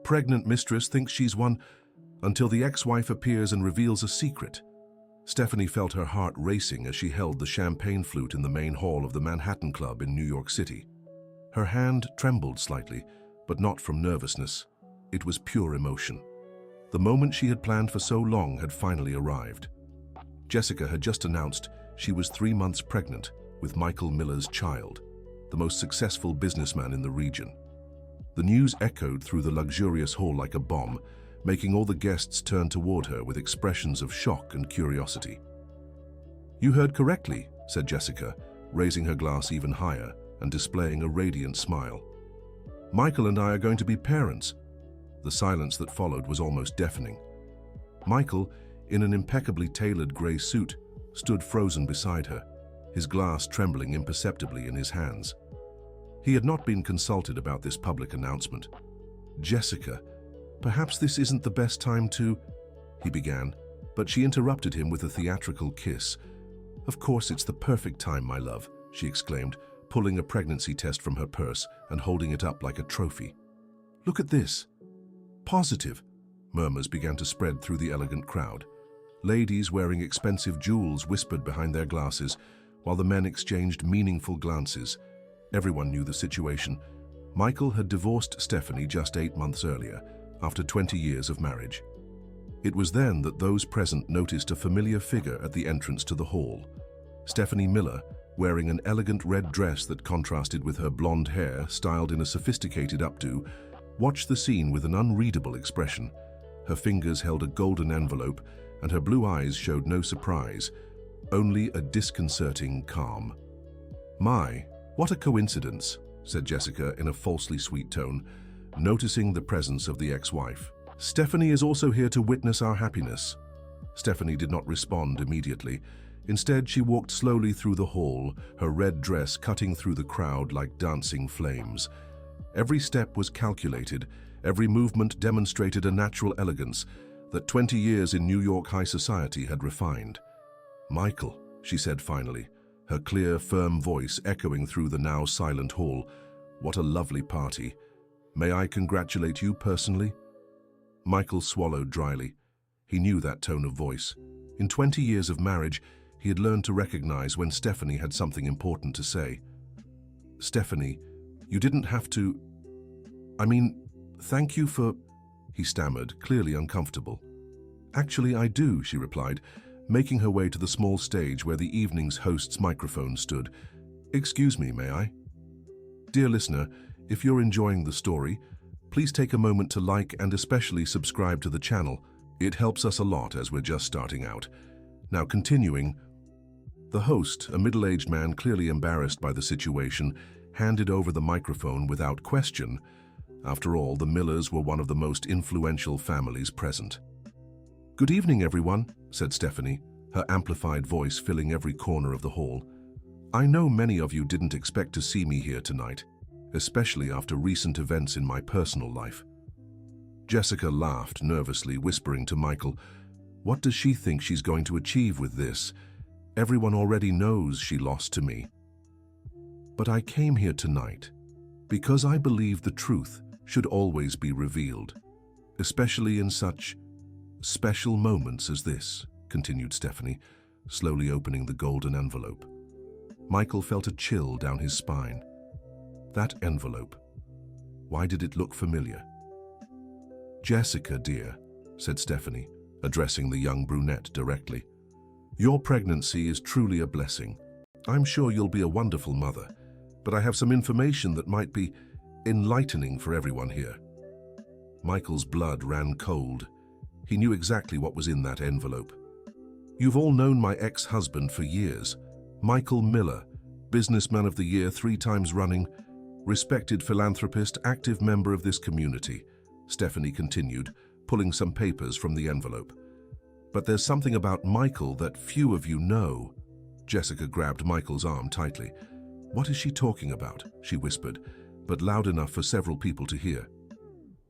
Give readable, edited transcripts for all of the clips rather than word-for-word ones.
pregnant mistress thinks she's one until the ex-wife appears and reveals a secret. Stephanie felt her heart racing as she held the champagne flute in the main hall of the Manhattan Club in New York City. Her hand trembled slightly, but not from nervousness. It was pure emotion. The moment she had planned for so long had finally arrived. Jessica had just announced she was 3 months pregnant with Michael Miller's child, the most successful businessman in the region. The news echoed through the luxurious hall like a bomb, making all the guests turn toward her with expressions of shock and curiosity. "You heard correctly," said Jessica, raising her glass even higher and displaying a radiant smile. "Michael and I are going to be parents." The silence that followed was almost deafening. Michael, in an impeccably tailored grey suit, stood frozen beside her, his glass trembling imperceptibly in his hands. He had not been consulted about this public announcement. "Jessica, perhaps this isn't the best time to—" he began, but she interrupted him with a theatrical kiss. "Of course it's the perfect time, my love," she exclaimed, pulling a pregnancy test from her purse and holding it up like a trophy. "Look at this." "Positive," murmurs began to spread through the elegant crowd. Ladies wearing expensive jewels whispered behind their glasses, while the men exchanged meaningful glances. Everyone knew the situation. Michael had divorced Stephanie just 8 months earlier, after 20 years of marriage. It was then that those present noticed a familiar figure at the entrance to the hall. Stephanie Miller, wearing an elegant red dress that contrasted with her blonde hair styled in a sophisticated updo, watched the scene with an unreadable expression. Her fingers held a golden envelope, and her blue eyes showed no surprise, only a disconcerting calm. "My, what a coincidence," said Jessica in a falsely sweet tone, noticing the presence of the ex-wife. "Stephanie is also here to witness our happiness." Stephanie did not respond immediately. Instead, she walked slowly through the hall, her red dress cutting through the crowd like dancing flames. Every step was calculated, every movement demonstrated a natural elegance that 20 years in New York high society had refined. "Michael," she said finally, her clear, firm voice echoing through the now silent hall, "what a lovely party. May I congratulate you personally?" Michael swallowed dryly. He knew that tone of voice. In 20 years of marriage, he had learned to recognize when Stephanie had something important to say. "Stephanie, you didn't have to... thank you for..." he stammered, clearly uncomfortable. "Actually, I do," she replied, making her way to the small stage where the evening's host's microphone stood. "Excuse me, may I?" Dear listener, if you're enjoying the story, please take a moment to like and especially subscribe to the channel. It helps us a lot as we're just starting out. Now continuing, the host, a middle-aged man clearly embarrassed by the situation, handed over the microphone without question. After all, the Millers were one of the most influential families present. "Good evening, everyone," said Stephanie, her amplified voice filling every corner of the hall. "I know many of you didn't expect to see me here tonight, especially after recent events in my personal life." Jessica laughed nervously, whispering to Michael, "What does she think she's going to achieve with this? Everyone already knows she lost to me." "But I came here tonight because I believe the truth should always be revealed, especially in such special moments as this," continued Stephanie, slowly opening the golden envelope. Michael felt a chill down his spine. That envelope. Why did it look familiar? "Jessica, dear," said Stephanie, addressing the young brunette directly. "Your pregnancy is truly a blessing. I'm sure you'll be a wonderful mother, but I have some information that might be enlightening for everyone here." Michael's blood ran cold. He knew exactly what was in that envelope. "You've all known my ex-husband for years, Michael Miller, Businessman of the Year 3 times running, respected philanthropist, active member of this community," Stephanie continued, pulling some papers from the envelope. "But there's something about Michael that few of you know." Jessica grabbed Michael's arm tightly. "What is she talking about?" she whispered, but loud enough for several people to hear.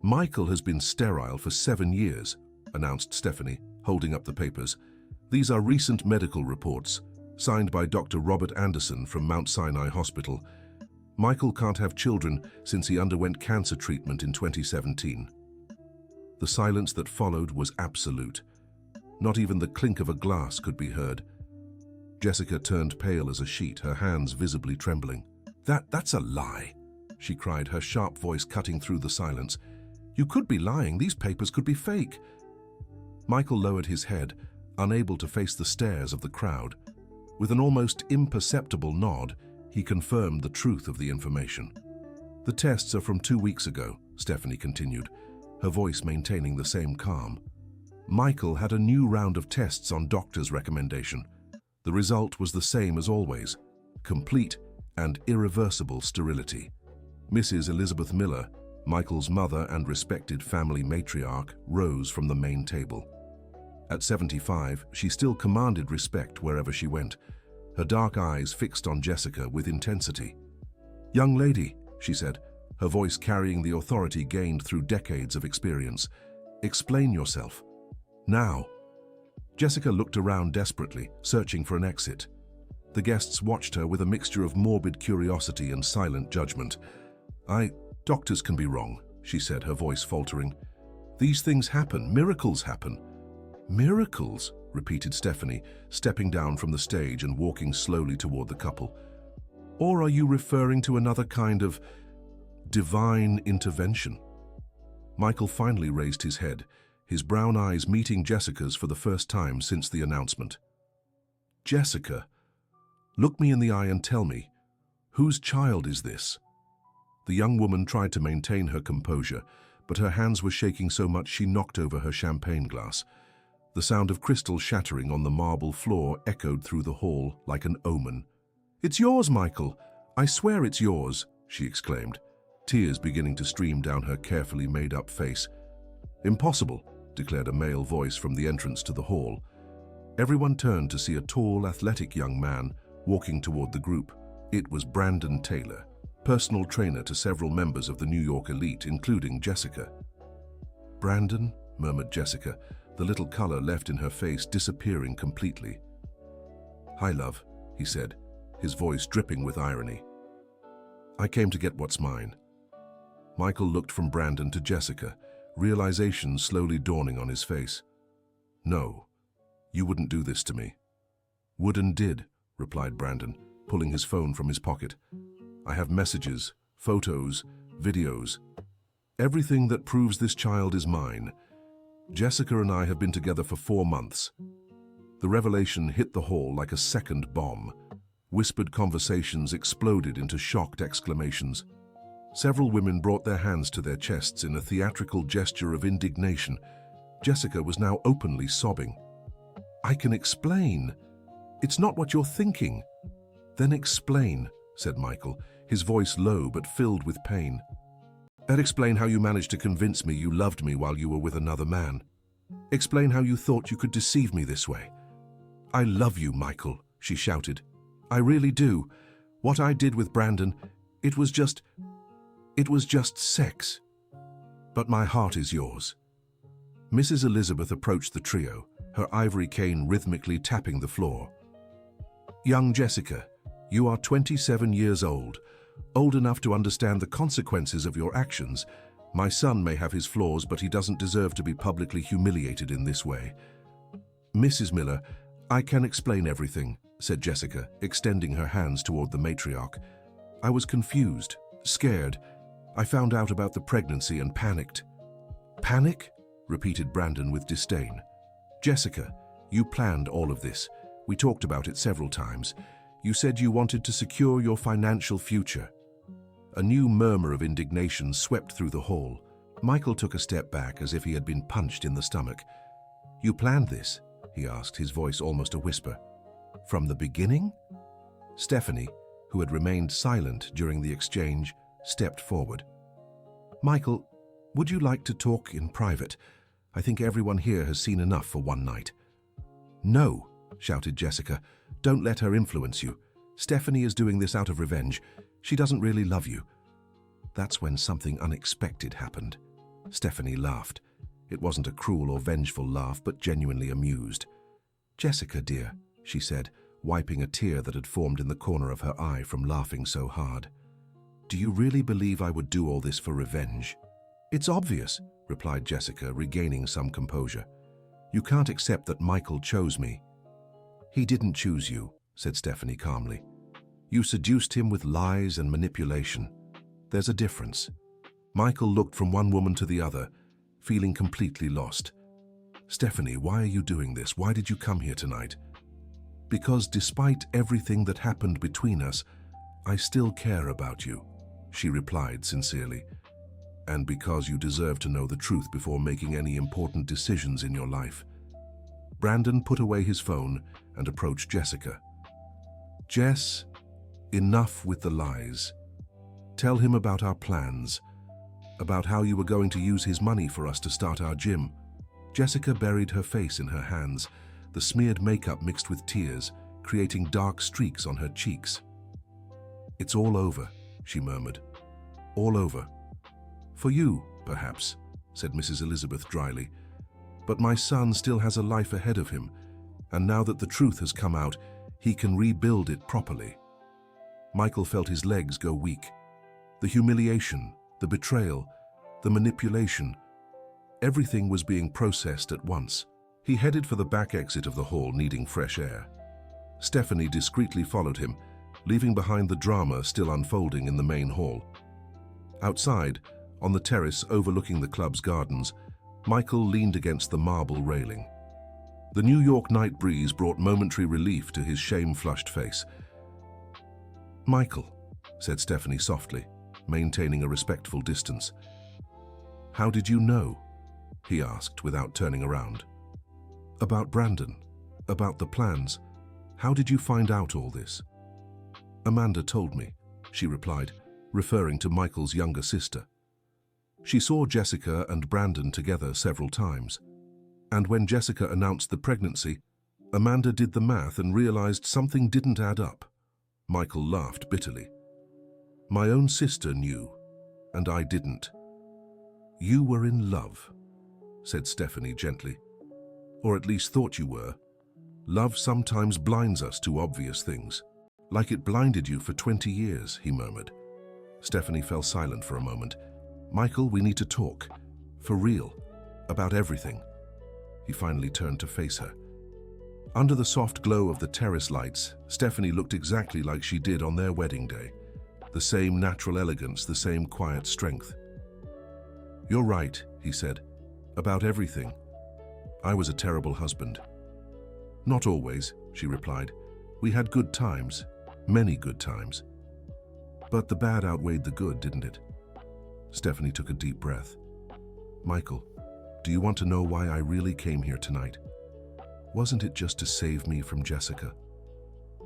"Michael has been sterile for 7 years, announced Stephanie, holding up the papers. "These are recent medical reports, signed by Dr. Robert Anderson from Mount Sinai Hospital. Michael can't have children since he underwent cancer treatment in 2017. The silence that followed was absolute. Not even the clink of a glass could be heard. Jessica turned pale as a sheet, her hands visibly trembling. That's a lie, she cried, her sharp voice cutting through the silence. You could be lying. These papers could be fake. Michael lowered his head, unable to face the stares of the crowd. With an almost imperceptible nod, he confirmed the truth of the information. The tests are from 2 weeks ago, Stephanie continued, her voice maintaining the same calm. Michael had a new round of tests on doctor's recommendation. The result was the same as always: complete and irreversible sterility. Mrs. Elizabeth Miller, Michael's mother and respected family matriarch, rose from the main table. At 75, she still commanded respect wherever she went, her dark eyes fixed on Jessica with intensity. "Young lady," she said, her voice carrying the authority gained through decades of experience, "explain yourself. Now." Jessica looked around desperately, searching for an exit. The guests watched her with a mixture of morbid curiosity and silent judgment. Doctors can be wrong," she said, her voice faltering. "These things happen. Miracles happen." "Miracles?" repeated Stephanie, stepping down from the stage and walking slowly toward the couple. "Or are you referring to another kind of divine intervention?" Michael finally raised his head, his brown eyes meeting Jessica's for the first time since the announcement. "Jessica, look me in the eye and tell me, whose child is this?" The young woman tried to maintain her composure, but her hands were shaking so much she knocked over her champagne glass. The sound of crystal shattering on the marble floor echoed through the hall like an omen. "It's yours, Michael! I swear it's yours!" she exclaimed, tears beginning to stream down her carefully made-up face. "Impossible," declared a male voice from the entrance to the hall. Everyone turned to see a tall, athletic young man walking toward the group. It was Brandon Taylor, personal trainer to several members of the New York elite, including Jessica. "Brandon," murmured Jessica, the little color left in her face disappearing completely. "Hi, love," he said, his voice dripping with irony. "I came to get what's mine." Michael looked from Brandon to Jessica, realization slowly dawning on his face. "No, you wouldn't do this to me." "Would and did," replied Brandon, pulling his phone from his pocket. "I have messages, photos, videos, everything that proves this child is mine. Jessica and I have been together for 4 months." The revelation hit the hall like a second bomb. Whispered conversations exploded into shocked exclamations. Several women brought their hands to their chests in a theatrical gesture of indignation. Jessica was now openly sobbing. "I can explain. It's not what you're thinking." "Then explain," said Michael, his voice low but filled with pain. "Explain how you managed to convince me you loved me while you were with another man. Explain how you thought you could deceive me this way." "I love you, Michael," she shouted. "I really do. What I did with Brandon, it was just sex. But my heart is yours." Mrs. Elizabeth approached the trio, her ivory cane rhythmically tapping the floor. "Young Jessica, you are 27 years old enough to understand the consequences of your actions. My son may have his flaws, but he doesn't deserve to be publicly humiliated in this way." "Mrs. Miller, I can explain everything," said Jessica, extending her hands toward the matriarch. "I was confused, scared. I found out about the pregnancy and panicked." "Panic?" repeated Brandon with disdain. "Jessica, you planned all of this. We talked about it several times. You said you wanted to secure your financial future." A new murmur of indignation swept through the hall. Michael took a step back as if he had been punched in the stomach. "You planned this?" he asked, his voice almost a whisper. "From the beginning?" Stephanie, who had remained silent during the exchange, stepped forward. "Michael, would you like to talk in private? I think everyone here has seen enough for one night." "No," shouted Jessica. "Don't let her influence you. Stephanie is doing this out of revenge. She doesn't really love you." That's when something unexpected happened. Stephanie laughed. It wasn't a cruel or vengeful laugh, but genuinely amused. "Jessica, dear," she said, wiping a tear that had formed in the corner of her eye from laughing so hard. "Do you really believe I would do all this for revenge? It's obvious, replied Jessica, regaining some composure. You can't accept that Michael chose me. He didn't choose you, said Stephanie calmly. You seduced him with lies and manipulation. There's a difference. Michael looked from one woman to the other, feeling completely lost. Stephanie, why are you doing this? Why did you come here tonight? Because despite everything that happened between us, I still care about you, she replied sincerely. And because you deserve to know the truth before making any important decisions in your life. Brandon put away his phone and approached Jessica. Jess, enough with the lies. Tell him about our plans, about how you were going to use his money for us to start our gym. Jessica buried her face in her hands, the smeared makeup mixed with tears, creating dark streaks on her cheeks. It's all over, she murmured. All over. For you, perhaps, said Mrs. Elizabeth dryly. But my son still has a life ahead of him, and now that the truth has come out, he can rebuild it properly. Michael felt his legs go weak. The humiliation, the betrayal, the manipulation, everything was being processed at once. He headed for the back exit of the hall, needing fresh air. Stephanie discreetly followed him, leaving behind the drama still unfolding in the main hall. Outside, on the terrace overlooking the club's gardens, Michael leaned against the marble railing. The New York night breeze brought momentary relief to his shame-flushed face. Michael, said Stephanie softly, maintaining a respectful distance. How did you know? He asked without turning around. About Brandon, about the plans. How did you find out all this? Amanda told me, she replied, referring to Michael's younger sister. She saw Jessica and Brandon together several times. And when Jessica announced the pregnancy, Amanda did the math and realized something didn't add up. Michael laughed bitterly. My own sister knew, and I didn't. You were in love, said Stephanie gently. Or at least thought you were. Love sometimes blinds us to obvious things. Like it blinded you for 20 years, he murmured. Stephanie fell silent for a moment. Michael, we need to talk. For real. About everything. He finally turned to face her. Under the soft glow of the terrace lights, Stephanie looked exactly like she did on their wedding day. The same natural elegance, the same quiet strength. You're right, he said. About everything. I was a terrible husband. Not always, she replied. We had good times, many good times. But the bad outweighed the good, didn't it? Stephanie took a deep breath. Michael, do you want to know why I really came here tonight? Wasn't it just to save me from Jessica?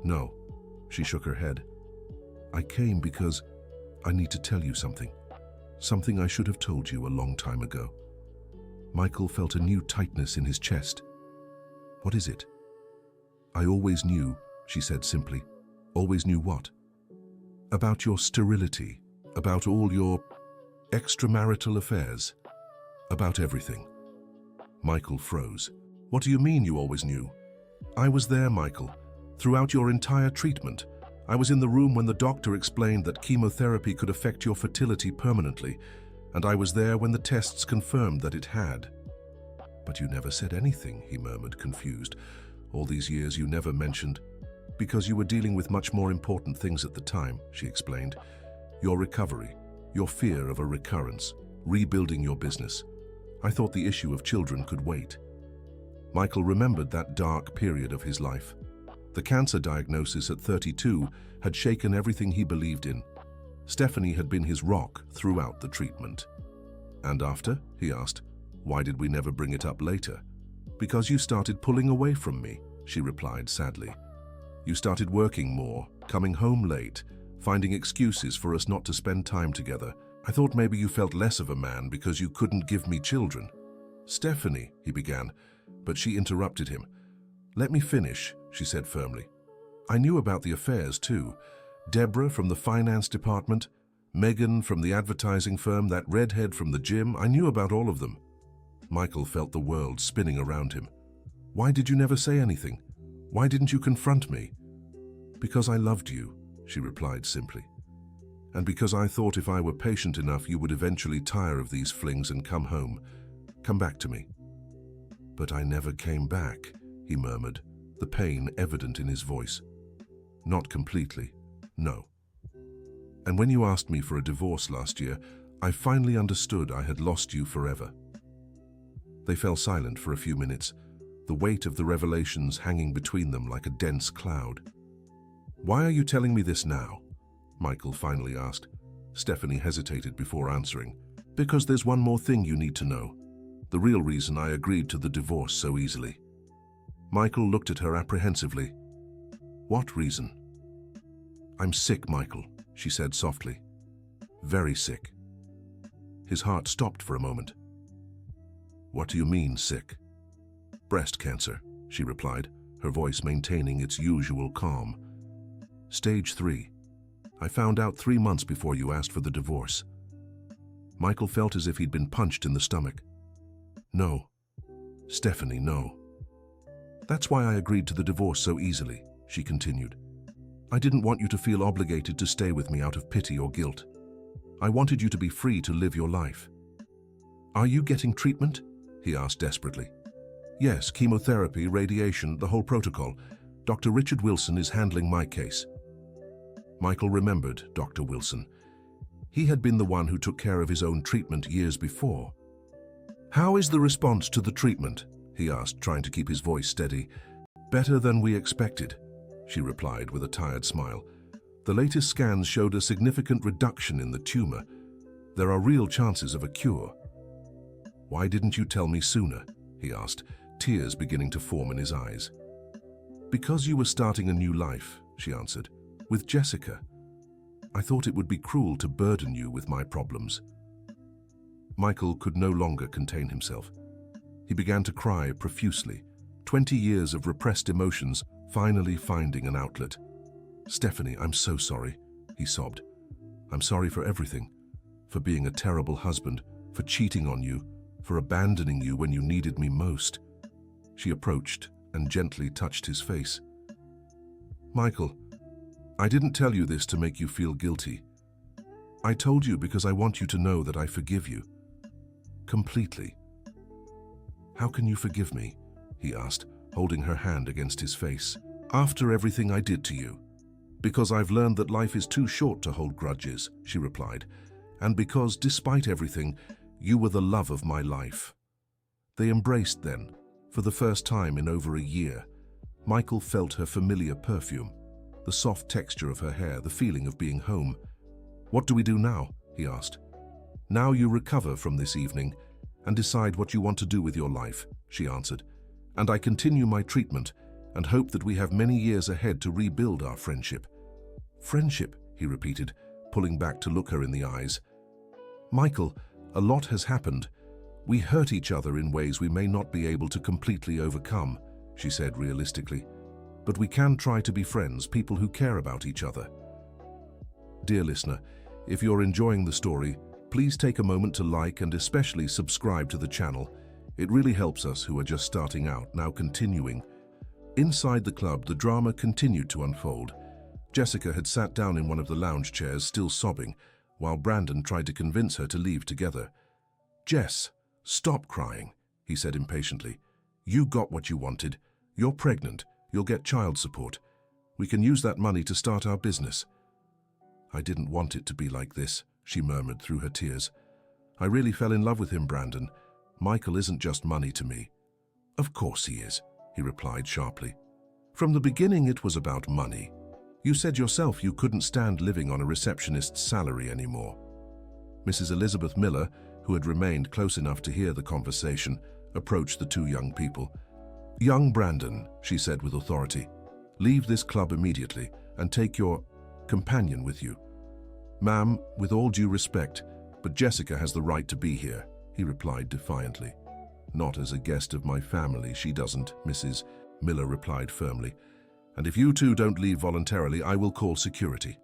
No, she shook her head. I came because I need to tell you something. Something I should have told you a long time ago. Michael felt a new tightness in his chest. What is it? I always knew, she said simply. Always knew what? About your sterility, about all your extramarital affairs, about everything. Michael froze. What do you mean you always knew? I was there, Michael, throughout your entire treatment. I was in the room when the doctor explained that chemotherapy could affect your fertility permanently, and I was there when the tests confirmed that it had. But you never said anything, he murmured, confused. All these years you never mentioned. Because you were dealing with much more important things at the time, she explained. Your recovery, your fear of a recurrence, rebuilding your business. I thought the issue of children could wait. Michael remembered that dark period of his life. The cancer diagnosis at 32 had shaken everything he believed in. Stephanie had been his rock throughout the treatment. And after? He asked. Why did we never bring it up later? Because you started pulling away from me, she replied sadly. You started working more, coming home late, finding excuses for us not to spend time together. I thought maybe you felt less of a man because you couldn't give me children. Stephanie, he began, but she interrupted him. Let me finish, she said firmly. I knew about the affairs too. Deborah from the finance department, Megan from the advertising firm, that redhead from the gym. I knew about all of them. Michael felt the world spinning around him. Why did you never say anything? Why didn't you confront me? Because I loved you, she replied simply. And because I thought if I were patient enough, you would eventually tire of these flings and come home. Come back to me. But I never came back, he murmured, the pain evident in his voice. Not completely, no. And when you asked me for a divorce last year, I finally understood I had lost you forever. They fell silent for a few minutes, the weight of the revelations hanging between them like a dense cloud. Why are you telling me this now? Michael finally asked. Stephanie hesitated before answering. Because there's one more thing you need to know. The real reason I agreed to the divorce so easily. Michael looked at her apprehensively. What reason? I'm sick, Michael, she said softly. Very sick. His heart stopped for a moment. What do you mean, sick? Breast cancer, she replied, her voice maintaining its usual calm. Stage 3. I found out 3 months before you asked for the divorce. Michael felt as if he'd been punched in the stomach. No. Stephanie, no. That's why I agreed to the divorce so easily, she continued. I didn't want you to feel obligated to stay with me out of pity or guilt. I wanted you to be free to live your life. Are you getting treatment? He asked desperately. Yes, chemotherapy, radiation, the whole protocol. Dr. Richard Wilson is handling my case. Michael remembered Dr. Wilson. He had been the one who took care of his own treatment years before. How is the response to the treatment? He asked, trying to keep his voice steady. Better than we expected, she replied with a tired smile. The latest scans showed a significant reduction in the tumor. There are real chances of a cure. Why didn't you tell me sooner? He asked, tears beginning to form in his eyes. Because you were starting a new life, she answered, with Jessica. I thought it would be cruel to burden you with my problems. Michael could no longer contain himself. He began to cry profusely, 20 years of repressed emotions finally finding an outlet. Stephanie, I'm so sorry, he sobbed. I'm sorry for everything, for being a terrible husband, for cheating on you, for abandoning you when you needed me most. She approached and gently touched his face. Michael, I didn't tell you this to make you feel guilty. I told you because I want you to know that I forgive you. Completely. How can you forgive me? He asked, holding her hand against his face. After everything I did to you. Because I've learned that life is too short to hold grudges, she replied. And because, despite everything, you were the love of my life. They embraced then, for the first time in over a year. Michael felt her familiar perfume, the soft texture of her hair, the feeling of being home. What do we do now? He asked. Now you recover from this evening and decide what you want to do with your life, she answered. And I continue my treatment and hope that we have many years ahead to rebuild our friendship. Friendship, he repeated, pulling back to look her in the eyes. Michael, a lot has happened. We hurt each other in ways we may not be able to completely overcome, she said realistically. But we can try to be friends, people who care about each other. Dear listener, if you're enjoying the story, please take a moment to like and especially subscribe to the channel. It really helps us who are just starting out. Now continuing. Inside the club, the drama continued to unfold. Jessica had sat down in one of the lounge chairs, still sobbing, while Brandon tried to convince her to leave together. Jess, stop crying, he said impatiently. You got what you wanted. You're pregnant. You'll get child support. We can use that money to start our business. I didn't want it to be like this, she murmured through her tears. I really fell in love with him, Brandon. Michael isn't just money to me. Of course he is, he replied sharply. From the beginning it was about money. You said yourself you couldn't stand living on a receptionist's salary anymore. Mrs. Elizabeth Miller, who had remained close enough to hear the conversation, approached the two young people. Young Brandon, she said with authority, leave this club immediately and take your companion with you. Ma'am, with all due respect, but Jessica has the right to be here, he replied defiantly. Not as a guest of my family, she doesn't, Mrs. Miller replied firmly. And if you two don't leave voluntarily, I will call security.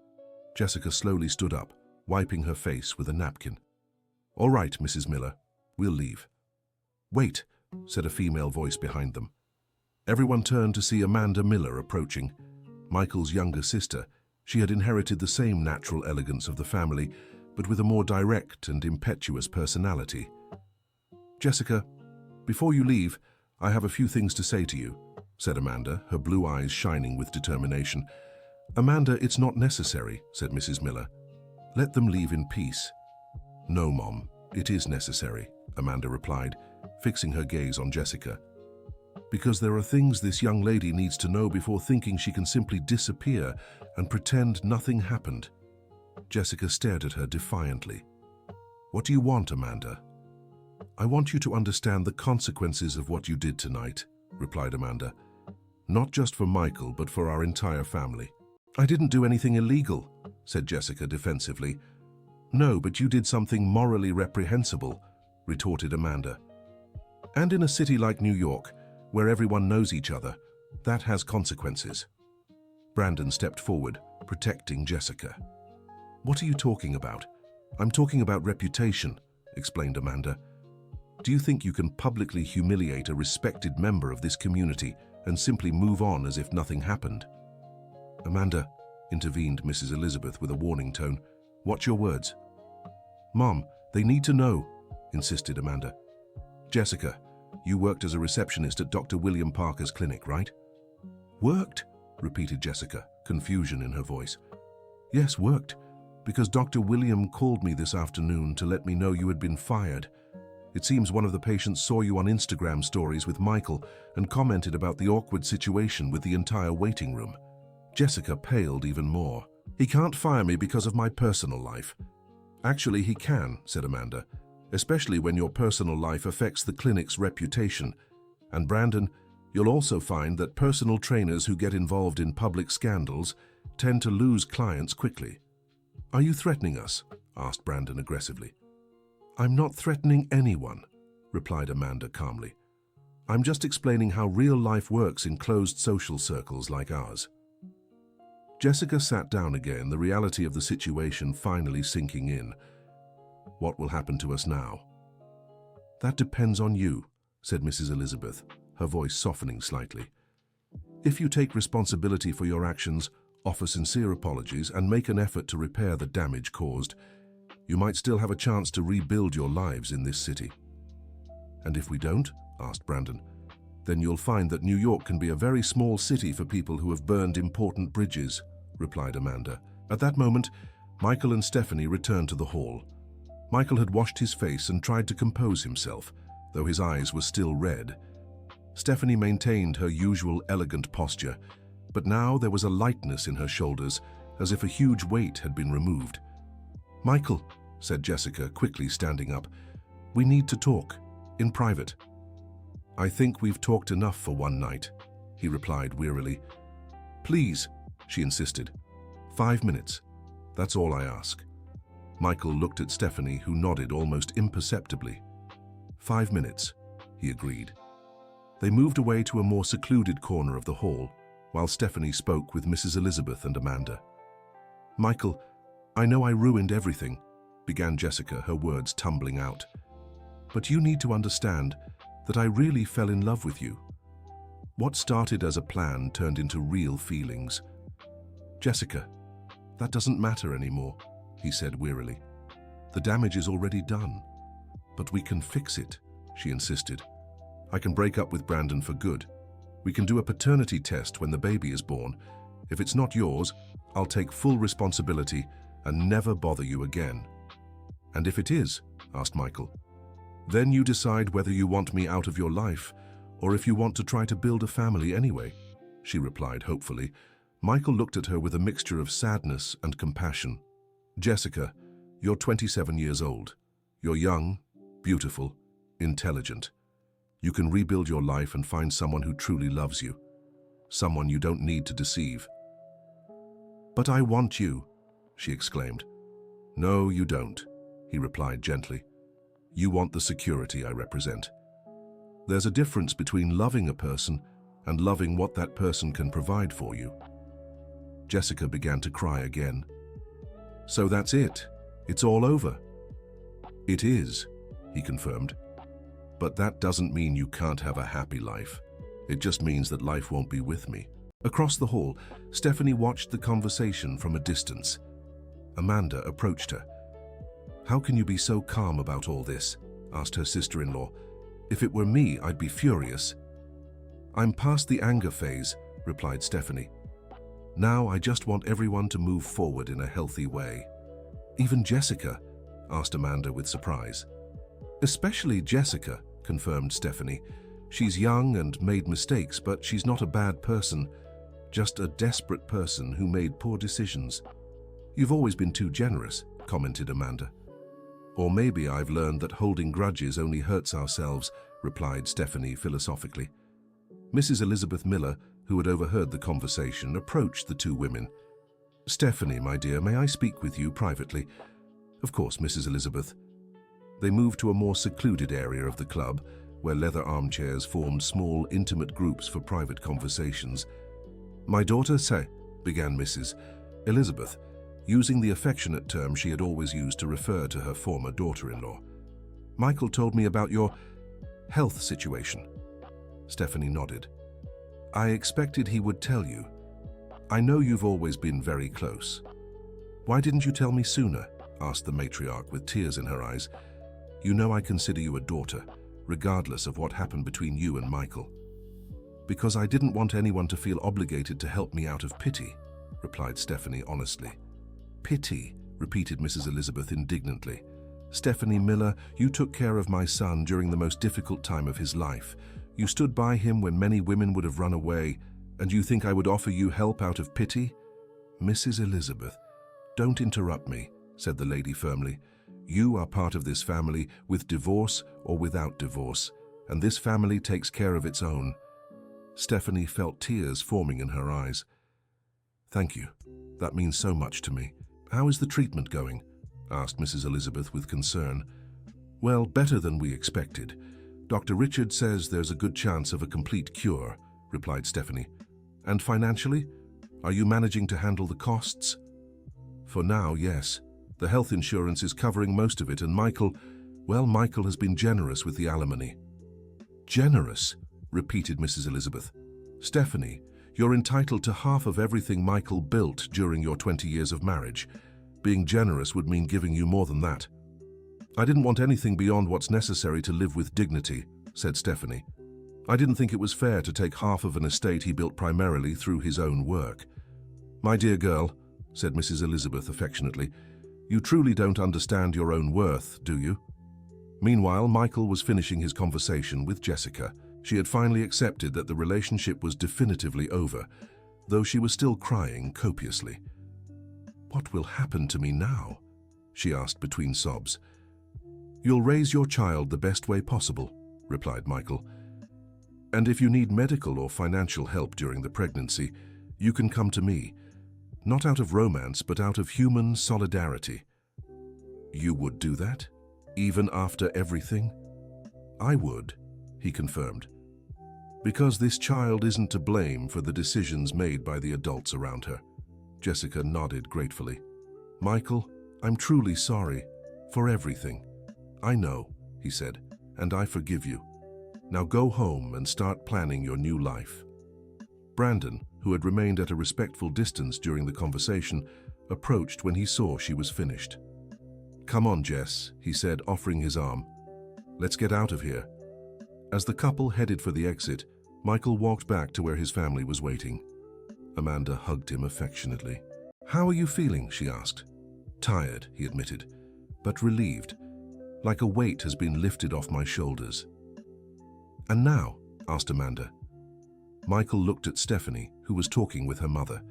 Jessica slowly stood up, wiping her face with a napkin. All right, Mrs. Miller, we'll leave. Wait, said a female voice behind them. Everyone turned to see Amanda Miller approaching, Michael's younger sister, She had inherited the same natural elegance of the family, but with a more direct and impetuous personality. "Jessica, before you leave, I have a few things to say to you," said Amanda, her blue eyes shining with determination. "Amanda, it's not necessary," said Mrs. Miller. "Let them leave in peace." "No, Mom, it is necessary," Amanda replied, fixing her gaze on Jessica. "Because there are things this young lady needs to know before thinking she can simply disappear and pretend nothing happened." Jessica stared at her defiantly. "What do you want, Amanda?" "I want you to understand the consequences of what you did tonight," replied Amanda. "Not just for Michael, but for our entire family." "I didn't do anything illegal," said Jessica defensively. "No, but you did something morally reprehensible," retorted Amanda. "And in a city like New York, where everyone knows each other, that has consequences." Brandon stepped forward, protecting Jessica. "What are you talking about?" "I'm talking about reputation," explained Amanda. "Do you think you can publicly humiliate a respected member of this community and simply move on as if nothing happened?" "Amanda," intervened Mrs. Elizabeth with a warning tone, "watch your words." "Mom, they need to know," insisted Amanda. "Jessica, you worked as a receptionist at Dr. William Parker's clinic, right?" "Worked?" repeated Jessica, confusion in her voice. "Yes, worked, because Dr. William called me this afternoon to let me know you had been fired. It seems one of the patients saw you on Instagram stories with Michael and commented about the awkward situation with the entire waiting room." Jessica paled even more. "He can't fire me because of my personal life." "Actually, he can," said Amanda, "especially when your personal life affects the clinic's reputation. And Brandon, you'll also find that personal trainers who get involved in public scandals tend to lose clients quickly." "Are you threatening us?" asked Brandon aggressively. "I'm not threatening anyone," replied Amanda calmly. "I'm just explaining how real life works in closed social circles like ours." Jessica sat down again, the reality of the situation finally sinking in. "What will happen to us now?" "That depends on you," said Mrs. Elizabeth, her voice softening slightly. "If you take responsibility for your actions, offer sincere apologies, and make an effort to repair the damage caused, you might still have a chance to rebuild your lives in this city." "And if we don't?" asked Brandon. "Then you'll find that New York can be a very small city for people who have burned important bridges," replied Amanda. At that moment, Michael and Stephanie returned to the hall. Michael had washed his face and tried to compose himself, though his eyes were still red. Stephanie maintained her usual elegant posture, but now there was a lightness in her shoulders, as if a huge weight had been removed. "Michael," said Jessica, quickly standing up, "we need to talk, in private." "I think we've talked enough for one night," he replied wearily. "Please," she insisted. 5 minutes. That's all I ask." Michael looked at Stephanie, who nodded almost imperceptibly. 5 minutes, he agreed. They moved away to a more secluded corner of the hall, while Stephanie spoke with Mrs. Elizabeth and Amanda. "Michael, I know I ruined everything," began Jessica, her words tumbling out. "But you need to understand that I really fell in love with you. What started as a plan turned into real feelings." "Jessica, that doesn't matter anymore," he said wearily. "The damage is already done. But we can fix it," she insisted. "I can break up with Brandon for good. We can do a paternity test when the baby is born. If it's not yours, I'll take full responsibility and never bother you again." "And if it is?" asked Michael. "Then you decide whether you want me out of your life or if you want to try to build a family anyway," she replied hopefully. Michael looked at her with a mixture of sadness and compassion. "Jessica, you're 27 years old. You're young, beautiful, intelligent. You can rebuild your life and find someone who truly loves you. Someone you don't need to deceive." "But I want you," she exclaimed. "No, you don't," he replied gently. "You want the security I represent. There's a difference between loving a person and loving what that person can provide for you." Jessica began to cry again. "So that's it? It's all over?" "It is," he confirmed. "But that doesn't mean you can't have a happy life. It just means that life won't be with me." Across the hall, Stephanie watched the conversation from a distance. Amanda approached her. "How can you be so calm about all this?" asked her sister-in-law. "If it were me, I'd be furious." "I'm past the anger phase," replied Stephanie. "Now I just want everyone to move forward in a healthy way." "Even Jessica?" asked Amanda with surprise. "Especially Jessica," confirmed Stephanie. "She's young and made mistakes, but she's not a bad person, just a desperate person who made poor decisions." "You've always been too generous," commented Amanda. "Or maybe I've learned that holding grudges only hurts ourselves," replied Stephanie philosophically. Mrs. Elizabeth Miller, who had overheard the conversation, approached the two women. "Stephanie, my dear, may I speak with you privately?" "Of course, Mrs. Elizabeth." They moved to a more secluded area of the club, where leather armchairs formed small, intimate groups for private conversations. "My daughter began Mrs. Elizabeth, using the affectionate term she had always used to refer to her former daughter-in-law. "Michael told me about your health situation." Stephanie nodded. "I expected he would tell you. I know you've always been very close." "Why didn't you tell me sooner?" asked the matriarch with tears in her eyes. "You know I consider you a daughter, regardless of what happened between you and Michael." "Because I didn't want anyone to feel obligated to help me out of pity," replied Stephanie honestly. "Pity," repeated Mrs. Elizabeth indignantly. "Stephanie Miller, you took care of my son during the most difficult time of his life. You stood by him when many women would have run away, and you think I would offer you help out of pity?" "Mrs. Elizabeth, don't interrupt me," said the lady firmly. "You are part of this family, with divorce or without divorce, and this family takes care of its own." Stephanie felt tears forming in her eyes. "Thank you. That means so much to me. How is the treatment going?" asked Mrs. Elizabeth with concern. "Well, better than we expected. Dr. Richard says there's a good chance of a complete cure," replied Stephanie. "And financially? Are you managing to handle the costs?" "For now, yes. The health insurance is covering most of it, and Michael has been generous with the alimony." "Generous?" repeated Mrs. Elizabeth. "Stephanie, you're entitled to half of everything Michael built during your 20 years of marriage. Being generous would mean giving you more than that." "I didn't want anything beyond what's necessary to live with dignity," said Stephanie. "I didn't think it was fair to take half of an estate he built primarily through his own work." "My dear girl," said Mrs. Elizabeth affectionately, "you truly don't understand your own worth, do you?" Meanwhile, Michael was finishing his conversation with Jessica. She had finally accepted that the relationship was definitively over, though she was still crying copiously. "What will happen to me now?" she asked between sobs. "You'll raise your child the best way possible," replied Michael. "And if you need medical or financial help during the pregnancy, you can come to me. Not out of romance, but out of human solidarity." "You would do that? Even after everything?" "I would," he confirmed. "Because this child isn't to blame for the decisions made by the adults around her." Jessica nodded gratefully. "Michael, I'm truly sorry for everything." "I know," he said, "and I forgive you. Now go home and start planning your new life." Brandon, who had remained at a respectful distance during the conversation, approached when he saw she was finished. "Come on, Jess," he said, offering his arm. "Let's get out of here." As the couple headed for the exit, Michael walked back to where his family was waiting. Amanda hugged him affectionately. "How are you feeling?" she asked. "Tired," he admitted, "but relieved, like a weight has been lifted off my shoulders." "And now?" asked Amanda. Michael looked at Stephanie, who was talking with her mother.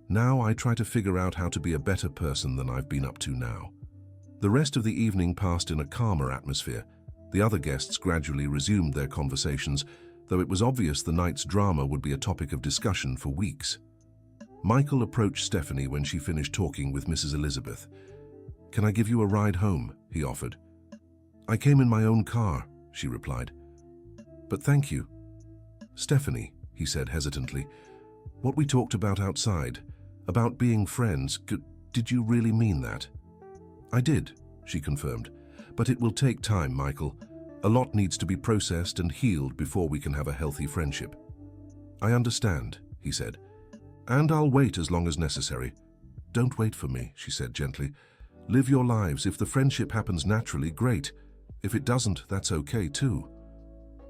"Now I try to figure out how to be a better person than I've been up to now." The rest of the evening passed in a calmer atmosphere. The other guests gradually resumed their conversations, though it was obvious the night's drama would be a topic of discussion for weeks. Michael approached Stephanie when she finished talking with Mrs. Elizabeth. "Can I give you a ride home?" he offered. "I came in my own car," she replied. "But thank you." "Stephanie," he said hesitantly, "what we talked about outside, about being friends, did you really mean that?" "I did," she confirmed. "But it will take time, Michael. A lot needs to be processed and healed before we can have a healthy friendship." "I understand," he said. "And I'll wait as long as necessary." "Don't wait for me," she said gently. "Live your lives. If the friendship happens naturally, great. If it doesn't, that's okay too."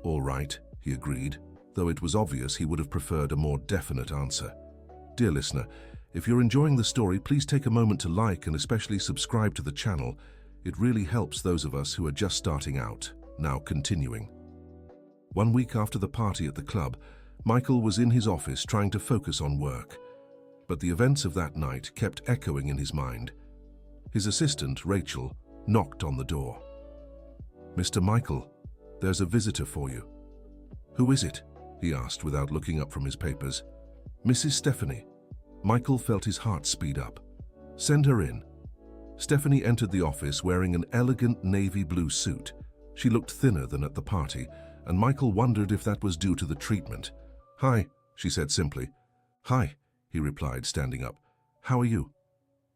"All right," he agreed, though it was obvious he would have preferred a more definite answer. Dear listener, if you're enjoying the story, please take a moment to like and especially subscribe to the channel. It really helps those of us who are just starting out. Now continuing. 1 week after the party at the club, Michael was in his office trying to focus on work. But the events of that night kept echoing in his mind. His assistant, Rachel, knocked on the door. "Mr. Michael, there's a visitor for you." "Who is it?" he asked without looking up from his papers. "Mrs. Stephanie." Michael felt his heart speed up. "Send her in." Stephanie entered the office wearing an elegant navy blue suit. She looked thinner than at the party, and Michael wondered if that was due to the treatment. "Hi," she said simply. "Hi," he replied, standing up. "How are you?"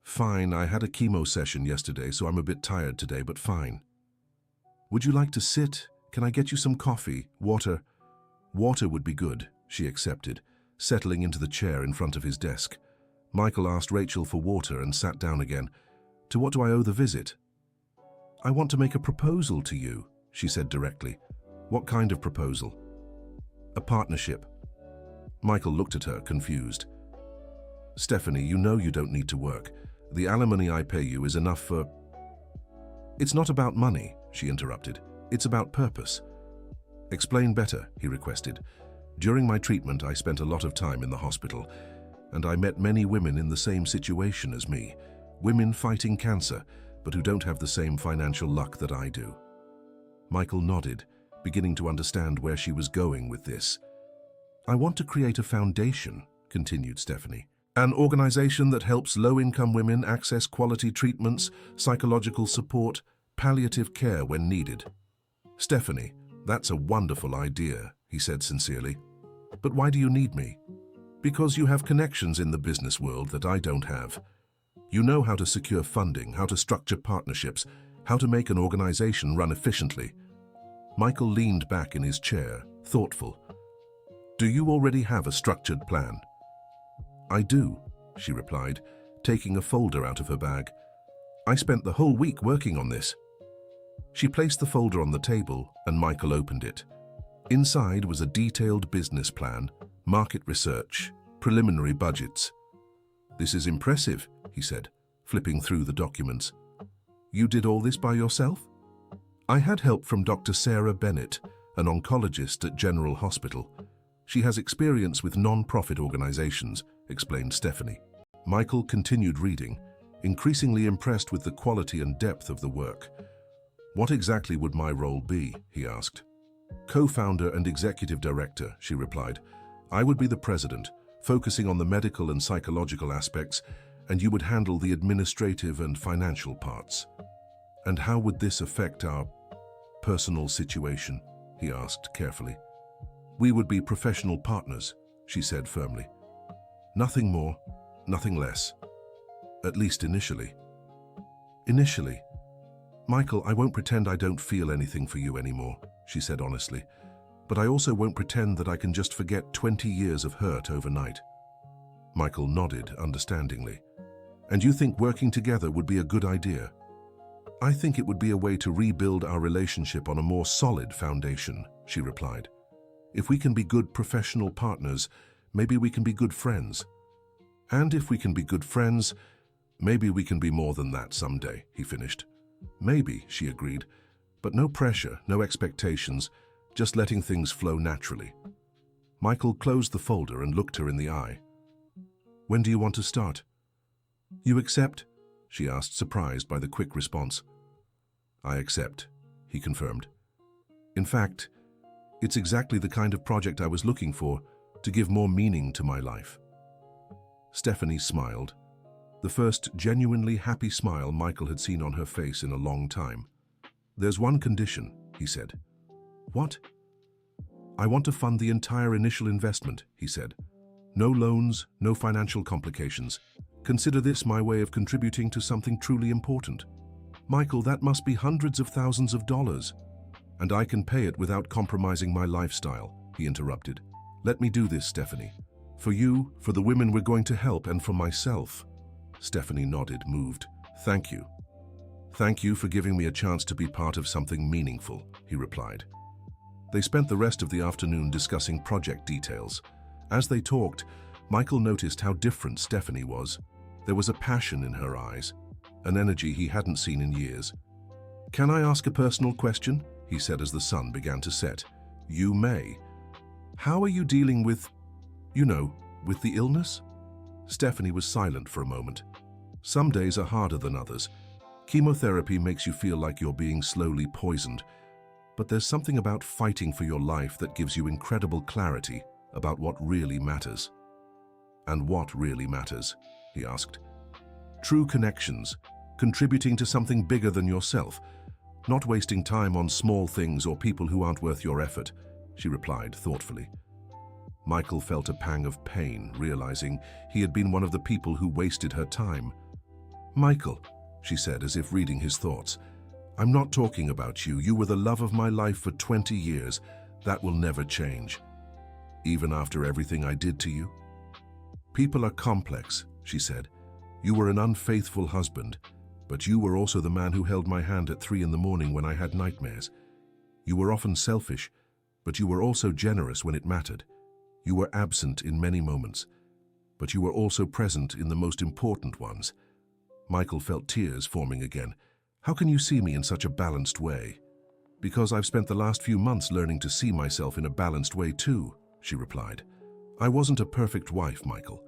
"Fine, I had a chemo session yesterday, so I'm a bit tired today, but fine." "Would you like to sit? Can I get you some coffee, water?" "Water would be good," she accepted, settling into the chair in front of his desk. Michael asked Rachel for water and sat down again. "To what do I owe the visit?" "I want to make a proposal to you," she said directly. "What kind of proposal?" "A partnership." Michael looked at her, confused. "Stephanie, you know you don't need to work. The alimony I pay you is enough for—" "It's not about money," she interrupted. "It's about purpose." "Explain better," he requested. "During my treatment, I spent a lot of time in the hospital, and I met many women in the same situation as me, women fighting cancer, but who don't have the same financial luck that I do." Michael nodded, beginning to understand where she was going with this. "I want to create a foundation," continued Stephanie. "An organization that helps low-income women access quality treatments, psychological support, palliative care when needed." "Stephanie, that's a wonderful idea," he said sincerely. "But why do you need me?" "Because you have connections in the business world that I don't have. You know how to secure funding, how to structure partnerships, how to make an organization run efficiently." Michael leaned back in his chair, thoughtful. "Do you already have a structured plan?" "I do," she replied, taking a folder out of her bag. "I spent the whole week working on this." She placed the folder on the table, and Michael opened it. Inside was a detailed business plan, market research, preliminary budgets. "This is impressive," he said, flipping through the documents. "You did all this by yourself?" "I had help from Dr. Sarah Bennett, an oncologist at General Hospital. She has experience with non-profit organizations," explained Stephanie. Michael continued reading, increasingly impressed with the quality and depth of the work. "What exactly would my role be?" he asked. "Co-founder and executive director," she replied. "I would be the president, focusing on the medical and psychological aspects, and you would handle the administrative and financial parts." "And how would this affect our personal situation?" he asked carefully. "We would be professional partners," she said firmly. "Nothing more, nothing less. At least initially." "Initially? Michael, I won't pretend I don't feel anything for you anymore," she said honestly. "But I also won't pretend that I can just forget 20 years of hurt overnight." Michael nodded understandingly. "And you think working together would be a good idea?" "I think it would be a way to rebuild our relationship on a more solid foundation," she replied. "If we can be good professional partners, maybe we can be good friends. And if we can be good friends, maybe we can be more than that someday," he finished. "Maybe," she agreed, "but no pressure, no expectations, just letting things flow naturally." Michael closed the folder and looked her in the eye. "When do you want to start?" "You accept?" she asked, surprised by the quick response. "I accept," he confirmed. "In fact, it's exactly the kind of project I was looking for to give more meaning to my life." Stephanie smiled, the first genuinely happy smile Michael had seen on her face in a long time. "There's one condition," he said. "What?" "I want to fund the entire initial investment," he said. "No loans, no financial complications. Consider this my way of contributing to something truly important." "Michael, that must be hundreds of thousands of dollars." "And I can pay it without compromising my lifestyle," he interrupted. "Let me do this, Stephanie. For you, for the women we're going to help, and for myself. Stephanie nodded, moved. Thank you. Thank you for giving me a chance to be part of something meaningful, he replied. They spent the rest of the afternoon discussing project details. As they talked, Michael noticed how different Stephanie was. There was a passion in her eyes, an energy he hadn't seen in years. Can I ask a personal question? He said as the sun began to set. You may. How are you dealing with, with the illness? Stephanie was silent for a moment. Some days are harder than others. Chemotherapy makes you feel like you're being slowly poisoned. But there's something about fighting for your life that gives you incredible clarity about what really matters. And what really matters? He asked. True connections, contributing to something bigger than yourself, not wasting time on small things or people who aren't worth your effort, she replied thoughtfully. Michael felt a pang of pain, realizing he had been one of the people who wasted her time. Michael, she said as if reading his thoughts, I'm not talking about you. You were the love of my life for 20 years. That will never change. Even after everything I did to you? People are complex, she said. You were an unfaithful husband, but you were also the man who held my hand at 3 a.m. when I had nightmares. You were often selfish, but you were also generous when it mattered. You were absent in many moments, but you were also present in the most important ones. Michael felt tears forming again. How can you see me in such a balanced way? Because I've spent the last few months learning to see myself in a balanced way too, she replied. I wasn't a perfect wife, Michael.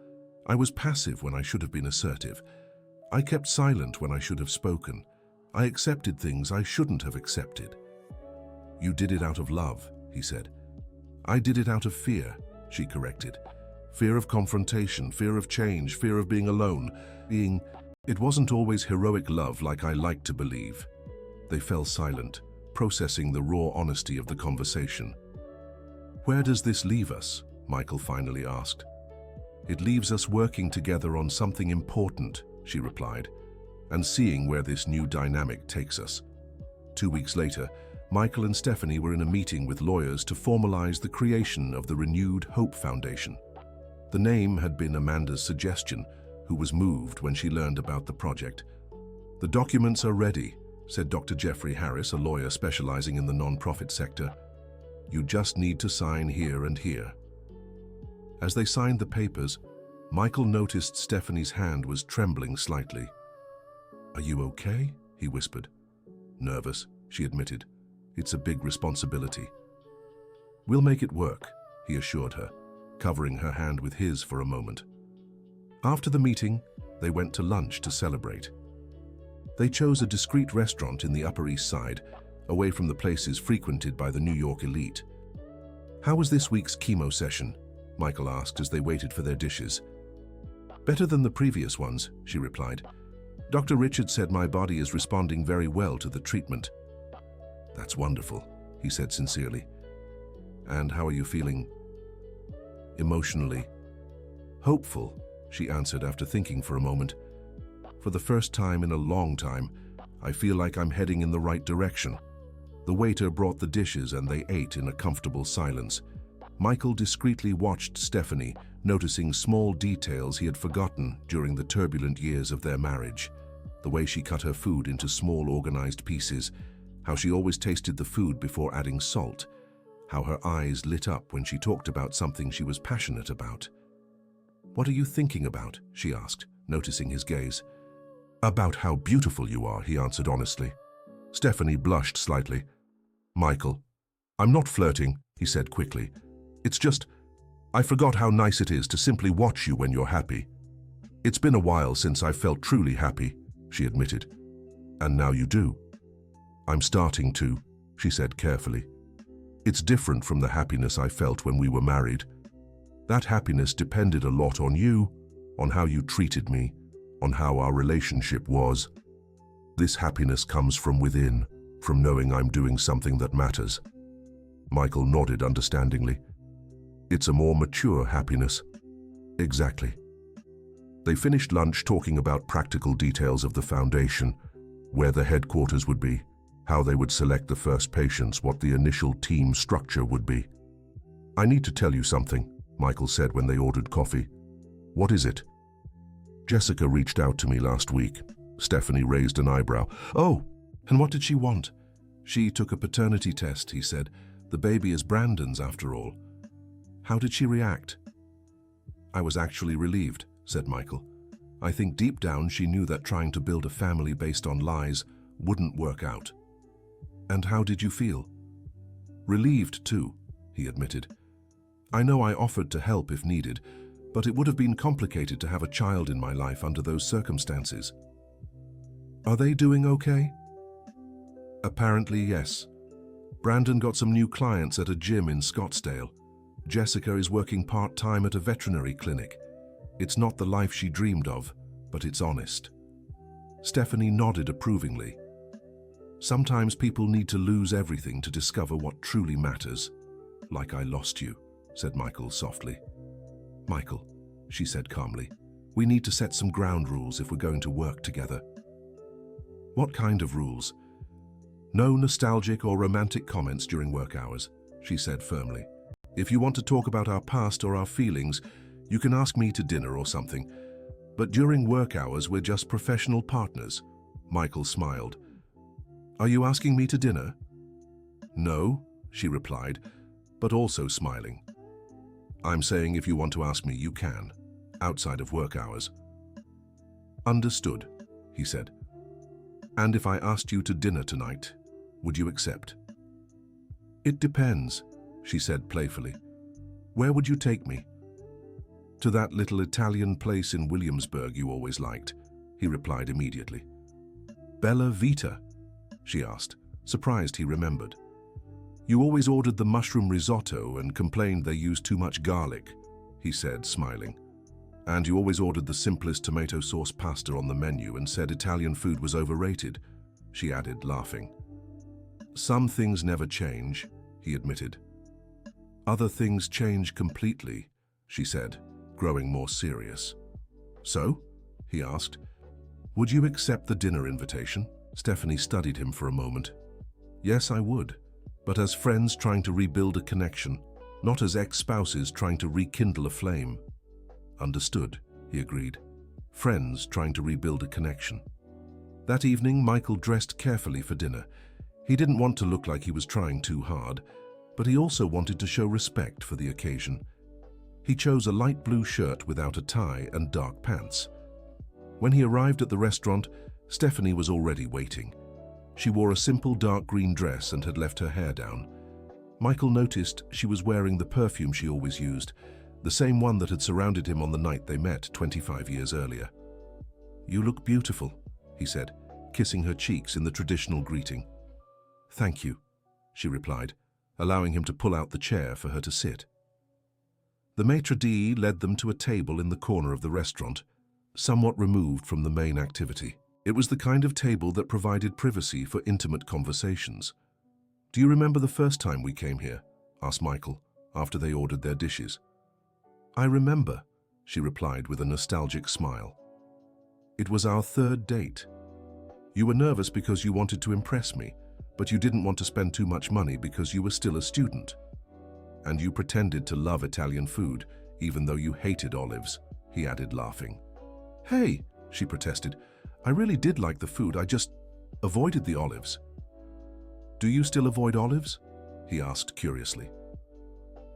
I was passive when I should have been assertive. I kept silent when I should have spoken. I accepted things I shouldn't have accepted. You did it out of love, he said. I did it out of fear, she corrected. Fear of confrontation, fear of change, fear of being alone, It wasn't always heroic love like I like to believe. They fell silent, processing the raw honesty of the conversation. Where does this leave us? Michael finally asked. It leaves us working together on something important, she replied, and seeing where this new dynamic takes us. 2 weeks later, Michael and Stephanie were in a meeting with lawyers to formalize the creation of the Renewed Hope Foundation. The name had been Amanda's suggestion, who was moved when she learned about the project. The documents are ready, said Dr. Jeffrey Harris, a lawyer specializing in the non-profit sector. You just need to sign here and here. As they signed the papers, Michael noticed Stephanie's hand was trembling slightly. Are you okay? He whispered. Nervous, she admitted. It's a big responsibility. We'll make it work, he assured her, covering her hand with his for a moment. After the meeting, they went to lunch to celebrate. They chose a discreet restaurant in the Upper East Side, away from the places frequented by the New York elite. How was this week's chemo session? Michael asked as they waited for their dishes. Better than the previous ones, she replied. Dr. Richard said my body is responding very well to the treatment. That's wonderful, he said sincerely. And how are you feeling? Emotionally. Hopeful, she answered after thinking for a moment. For the first time in a long time, I feel like I'm heading in the right direction. The waiter brought the dishes and they ate in a comfortable silence. Michael discreetly watched Stephanie, noticing small details he had forgotten during the turbulent years of their marriage. The way she cut her food into small, organized pieces, how she always tasted the food before adding salt, how her eyes lit up when she talked about something she was passionate about. What are you thinking about? She asked, noticing his gaze. About how beautiful you are, he answered honestly. Stephanie blushed slightly. Michael, I'm not flirting, he said quickly. It's just, I forgot how nice it is to simply watch you when you're happy. It's been a while since I felt truly happy, she admitted. And now you do. I'm starting to, she said carefully. It's different from the happiness I felt when we were married. That happiness depended a lot on you, on how you treated me, on how our relationship was. This happiness comes from within, from knowing I'm doing something that matters. Michael nodded understandingly. It's a more mature happiness. Exactly. They finished lunch talking about practical details of the foundation, where the headquarters would be, how they would select the first patients, what the initial team structure would be. I need to tell you something, Michael said when they ordered coffee. "What is it?" "Jessica reached out to me last week." Stephanie raised an eyebrow. "Oh, and what did she want?" "She took a paternity test," he said. "The baby is Brandon's after all." "How did she react?" "I was actually relieved," said Michael. "I think deep down she knew that trying to build a family based on lies wouldn't work out." "And how did you feel?" "Relieved too," he admitted. "I know I offered to help if needed, but it would have been complicated to have a child in my life under those circumstances." "Are they doing okay?" "Apparently, yes. Brandon got some new clients at a gym in Scottsdale. Jessica is working part-time at a veterinary clinic. It's not the life she dreamed of, but it's honest." Stephanie nodded approvingly. "Sometimes people need to lose everything to discover what truly matters. Like I lost you," said Michael softly. "Michael," she said calmly, "we need to set some ground rules if we're going to work together." "What kind of rules?" "No nostalgic or romantic comments during work hours," she said firmly. "If you want to talk about our past or our feelings, you can ask me to dinner or something. But during work hours, we're just professional partners." Michael smiled. "Are you asking me to dinner?" "No," she replied, but also smiling. "I'm saying if you want to ask me, you can, outside of work hours." "Understood," he said. "And if I asked you to dinner tonight, would you accept?" "It depends," she said playfully. "Where would you take me?" "To that little Italian place in Williamsburg you always liked," he replied immediately. "Bella Vita?" she asked, surprised he remembered. "You always ordered the mushroom risotto and complained they used too much garlic," he said, smiling. "And you always ordered the simplest tomato sauce pasta on the menu and said Italian food was overrated," she added, laughing. "Some things never change," he admitted. "Other things change completely," she said, growing more serious. "So?" he asked. "Would you accept the dinner invitation?" Stephanie studied him for a moment. "Yes, I would, but as friends trying to rebuild a connection, not as ex-spouses trying to rekindle a flame." "Understood," he agreed. "Friends trying to rebuild a connection." That evening, Michael dressed carefully for dinner. He didn't want to look like he was trying too hard, but he also wanted to show respect for the occasion. He chose a light blue shirt without a tie and dark pants. When he arrived at the restaurant, Stephanie was already waiting. She wore a simple dark green dress and had left her hair down. Michael noticed she was wearing the perfume she always used, the same one that had surrounded him on the night they met 25 years earlier. "You look beautiful," he said, kissing her cheeks in the traditional greeting. "Thank you," she replied, allowing him to pull out the chair for her to sit. The maitre d' led them to a table in the corner of the restaurant, somewhat removed from the main activity. It was the kind of table that provided privacy for intimate conversations. "Do you remember the first time we came here?" asked Michael, after they ordered their dishes. "I remember," she replied with a nostalgic smile. "It was our third date. You were nervous because you wanted to impress me, but you didn't want to spend too much money because you were still a student. And you pretended to love Italian food, even though you hated olives," he added, laughing. "Hey," she protested, "I really did like the food, I just avoided the olives." "Do you still avoid olives?" he asked curiously.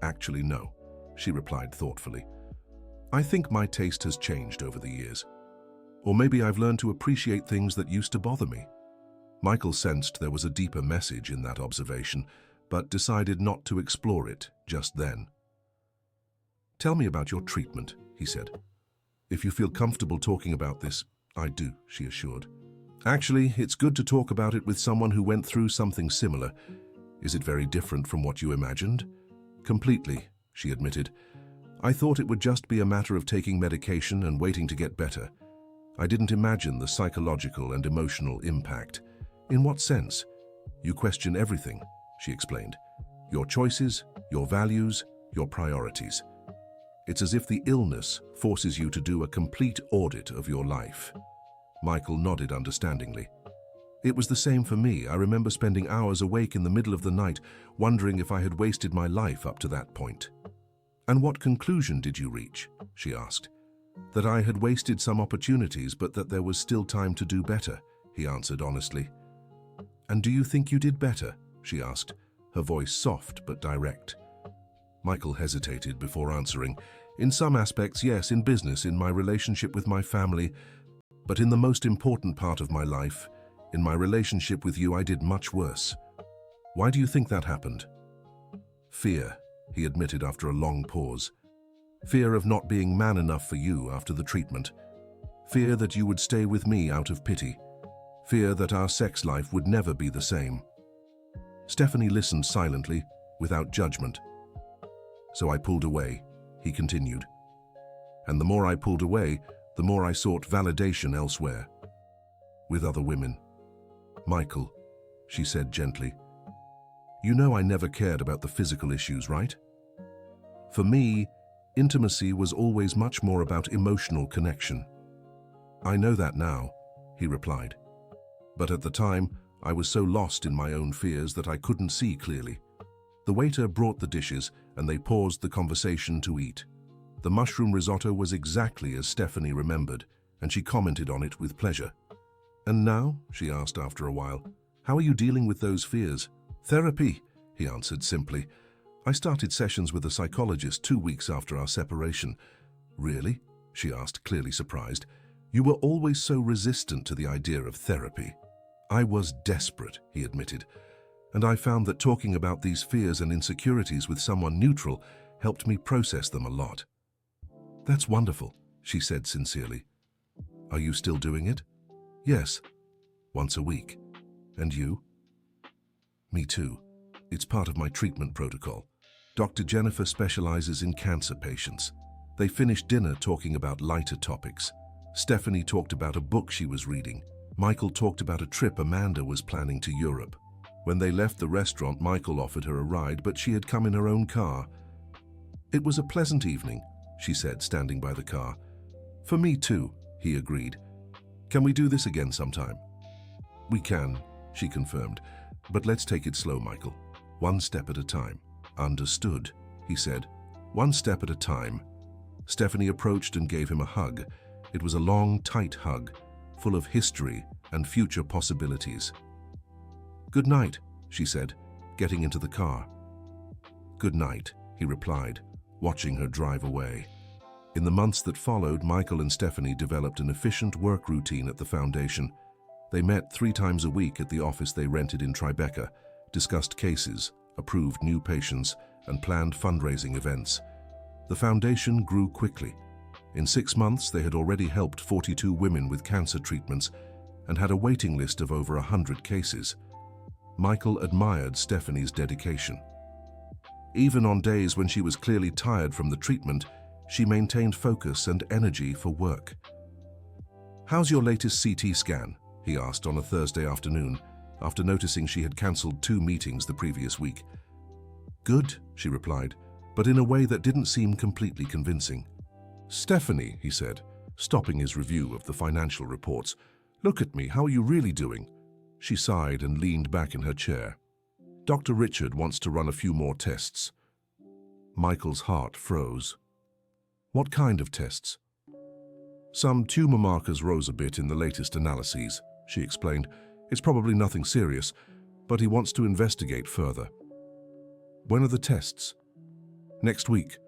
"Actually, no," she replied thoughtfully. "I think my taste has changed over the years. Or maybe I've learned to appreciate things that used to bother me." Michael sensed there was a deeper message in that observation, but decided not to explore it just then. "Tell me about your treatment," he said. "If you feel comfortable talking about this, I do," she assured. "Actually, it's good to talk about it with someone who went through something similar. Is it very different from what you imagined?" "Completely," she admitted. "I thought it would just be a matter of taking medication and waiting to get better. I didn't imagine the psychological and emotional impact." "In what sense?" "You question everything," she explained. "Your choices, your values, your priorities. It's as if the illness forces you to do a complete audit of your life." Michael nodded understandingly. "It was the same for me. I remember spending hours awake in the middle of the night, wondering if I had wasted my life up to that point." "And what conclusion did you reach?" she asked. "That I had wasted some opportunities, but that there was still time to do better," he answered honestly. "And do you think you did better?" she asked, her voice soft but direct. Michael hesitated before answering. "In some aspects, yes, in business, in my relationship with my family, but in the most important part of my life, in my relationship with you, I did much worse." "Why do you think that happened?" "Fear," he admitted after a long pause. "Fear of not being man enough for you after the treatment. Fear that you would stay with me out of pity. Fear that our sex life would never be the same." Stephanie listened silently, without judgment. "So I pulled away," he continued. "And the more I pulled away, the more I sought validation elsewhere. With other women." "Michael," she said gently, "you know I never cared about the physical issues, right? For me, intimacy was always much more about emotional connection." "I know that now," he replied. "But at the time, I was so lost in my own fears that I couldn't see clearly." The waiter brought the dishes, and they paused the conversation to eat. The mushroom risotto was exactly as Stephanie remembered, and she commented on it with pleasure. "And now," she asked after a while, "how are you dealing with those fears?" "Therapy," he answered simply. "I started sessions with a psychologist 2 weeks after our separation." "Really?" she asked, clearly surprised. "You were always so resistant to the idea of therapy." "I was desperate," he admitted, "and I found that talking about these fears and insecurities with someone neutral helped me process them a lot." "That's wonderful," she said sincerely. "Are you still doing it?" "Yes, once a week." "And you?" "Me too. It's part of my treatment protocol. Dr. Jennifer specializes in cancer patients." They finished dinner talking about lighter topics. Stephanie talked about a book she was reading. Michael talked about a trip Amanda was planning to Europe. When they left the restaurant, Michael offered her a ride, but she had come in her own car. "It was a pleasant evening," she said, standing by the car. "For me too," he agreed. "Can we do this again sometime?" "We can," she confirmed. "But let's take it slow, Michael. One step at a time." "Understood," he said. "One step at a time." Stephanie approached and gave him a hug. It was a long, tight hug, full of history and future possibilities. "Good night," she said, getting into the car. "Good night," he replied, watching her drive away. In the months that followed, Michael and Stephanie developed an efficient work routine at the foundation. They met 3 times a week at the office they rented in Tribeca, discussed cases, approved new patients, and planned fundraising events. The foundation grew quickly. In 6 months, they had already helped 42 women with cancer treatments and had a waiting list of over 100 cases. Michael admired Stephanie's dedication. Even on days when she was clearly tired from the treatment, she maintained focus and energy for work. "How's your latest CT scan?" he asked on a Thursday afternoon, after noticing she had cancelled 2 meetings the previous week. "Good," she replied, but in a way that didn't seem completely convincing. "Stephanie," he said, stopping his review of the financial reports, "look at me, how are you really doing?" She sighed and leaned back in her chair. "Dr. Richard wants to run a few more tests." Michael's heart froze. "What kind of tests?" "Some tumor markers rose a bit in the latest analyses," she explained. "It's probably nothing serious, but he wants to investigate further." "When are the tests?" "Next week."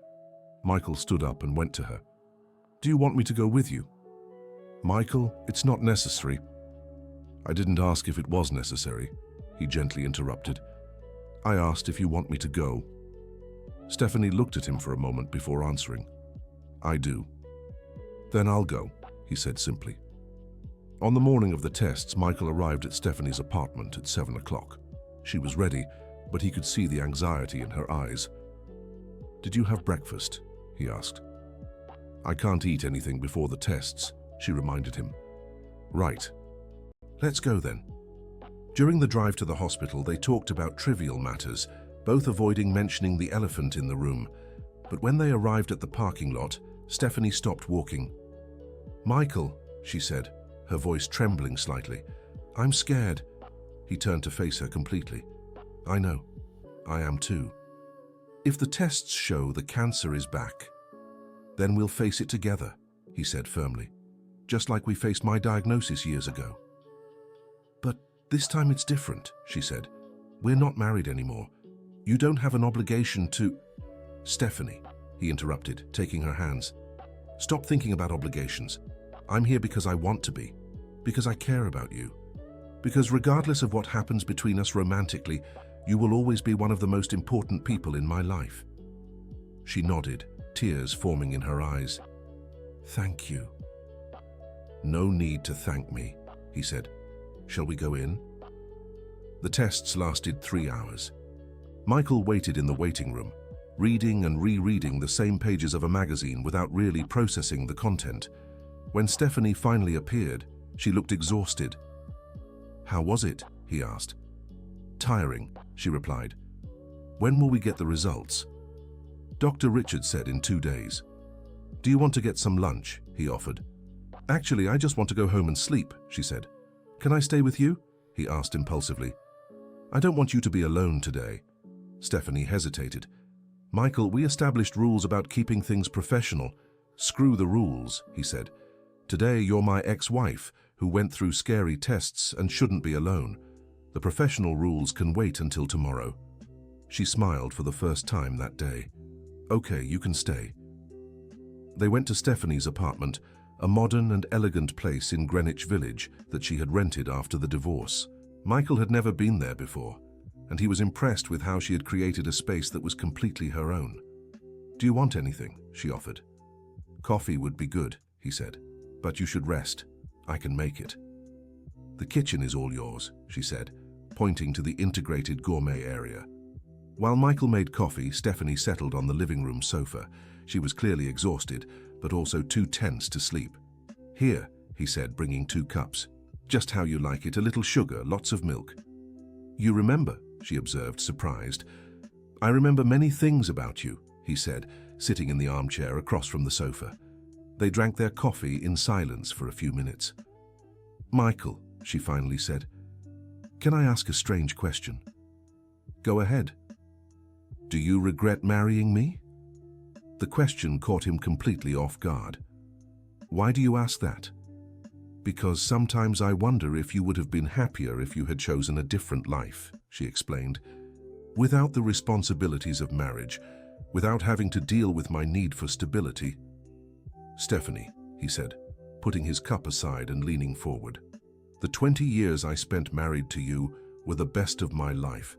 Michael stood up and went to her. "Do you want me to go with you?" "Michael, it's not necessary." "I didn't ask if it was necessary," he gently interrupted. "I asked if you want me to go." Stephanie looked at him for a moment before answering. "I do." "Then I'll go," he said simply. On the morning of the tests, Michael arrived at Stephanie's apartment at 7 o'clock. She was ready, but he could see the anxiety in her eyes. "Did you have breakfast?" he asked. "I can't eat anything before the tests," she reminded him. "Right. Let's go then." During the drive to the hospital, they talked about trivial matters, both avoiding mentioning the elephant in the room. But when they arrived at the parking lot, Stephanie stopped walking. "Michael," she said, her voice trembling slightly, "I'm scared." He turned to face her completely. "I know. I am too." If the tests show the cancer is back, then we'll face it together, he said firmly, just like we faced my diagnosis years ago. But this time it's different, she said. We're not married anymore. You don't have an obligation to... Stephanie, he interrupted, taking her hands. Stop thinking about obligations. I'm here because I want to be, because I care about you. Because regardless of what happens between us romantically, you will always be one of the most important people in my life. She nodded, tears forming in her eyes. Thank you. No need to thank me, he said. Shall we go in? The tests lasted 3 hours. Michael waited in the waiting room, reading and rereading the same pages of a magazine without really processing the content. When Stephanie finally appeared, she looked exhausted. How was it? He asked. Tiring, she replied. When will we get the results? Dr. Richard said in 2 days. Do you want to get some lunch? He offered. Actually, I just want to go home and sleep, she said. Can I stay with you? He asked impulsively. I don't want you to be alone today. Stephanie hesitated. Michael, we established rules about keeping things professional. Screw the rules, he said. Today you're my ex-wife, who went through scary tests and shouldn't be alone. The professional rules can wait until tomorrow. She smiled for the first time that day. Okay, you can stay. They went to Stephanie's apartment, a modern and elegant place in Greenwich Village that she had rented after the divorce. Michael had never been there before, and he was impressed with how she had created a space that was completely her own. Do you want anything? She offered. Coffee would be good, he said, but you should rest. I can make it. The kitchen is all yours, she said, pointing to the integrated gourmet area. While Michael made coffee, Stephanie settled on the living room sofa. She was clearly exhausted, but also too tense to sleep. Here, he said, bringing 2 cups. Just how you like it, a little sugar, lots of milk. You remember, she observed, surprised. I remember many things about you, he said, sitting in the armchair across from the sofa. They drank their coffee in silence for a few minutes. Michael, she finally said, can I ask a strange question? Go ahead. Do you regret marrying me? The question caught him completely off guard. Why do you ask that? Because sometimes I wonder if you would have been happier if you had chosen a different life, she explained. Without the responsibilities of marriage, without having to deal with my need for stability. Stephanie, he said, putting his cup aside and leaning forward. The 20 years I spent married to you were the best of my life.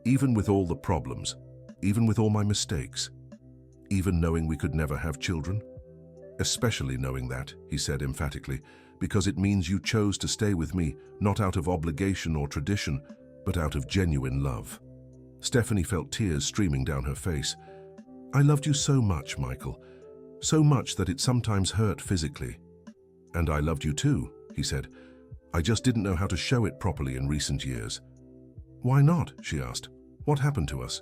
Even with all the problems, even with all my mistakes, even knowing we could never have children. Especially knowing that, he said emphatically, because it means you chose to stay with me, not out of obligation or tradition, but out of genuine love. Stephanie felt tears streaming down her face. I loved you so much, Michael. So much that it sometimes hurt physically. And I loved you too, he said. I just didn't know how to show it properly in recent years. Why not? She asked. What happened to us?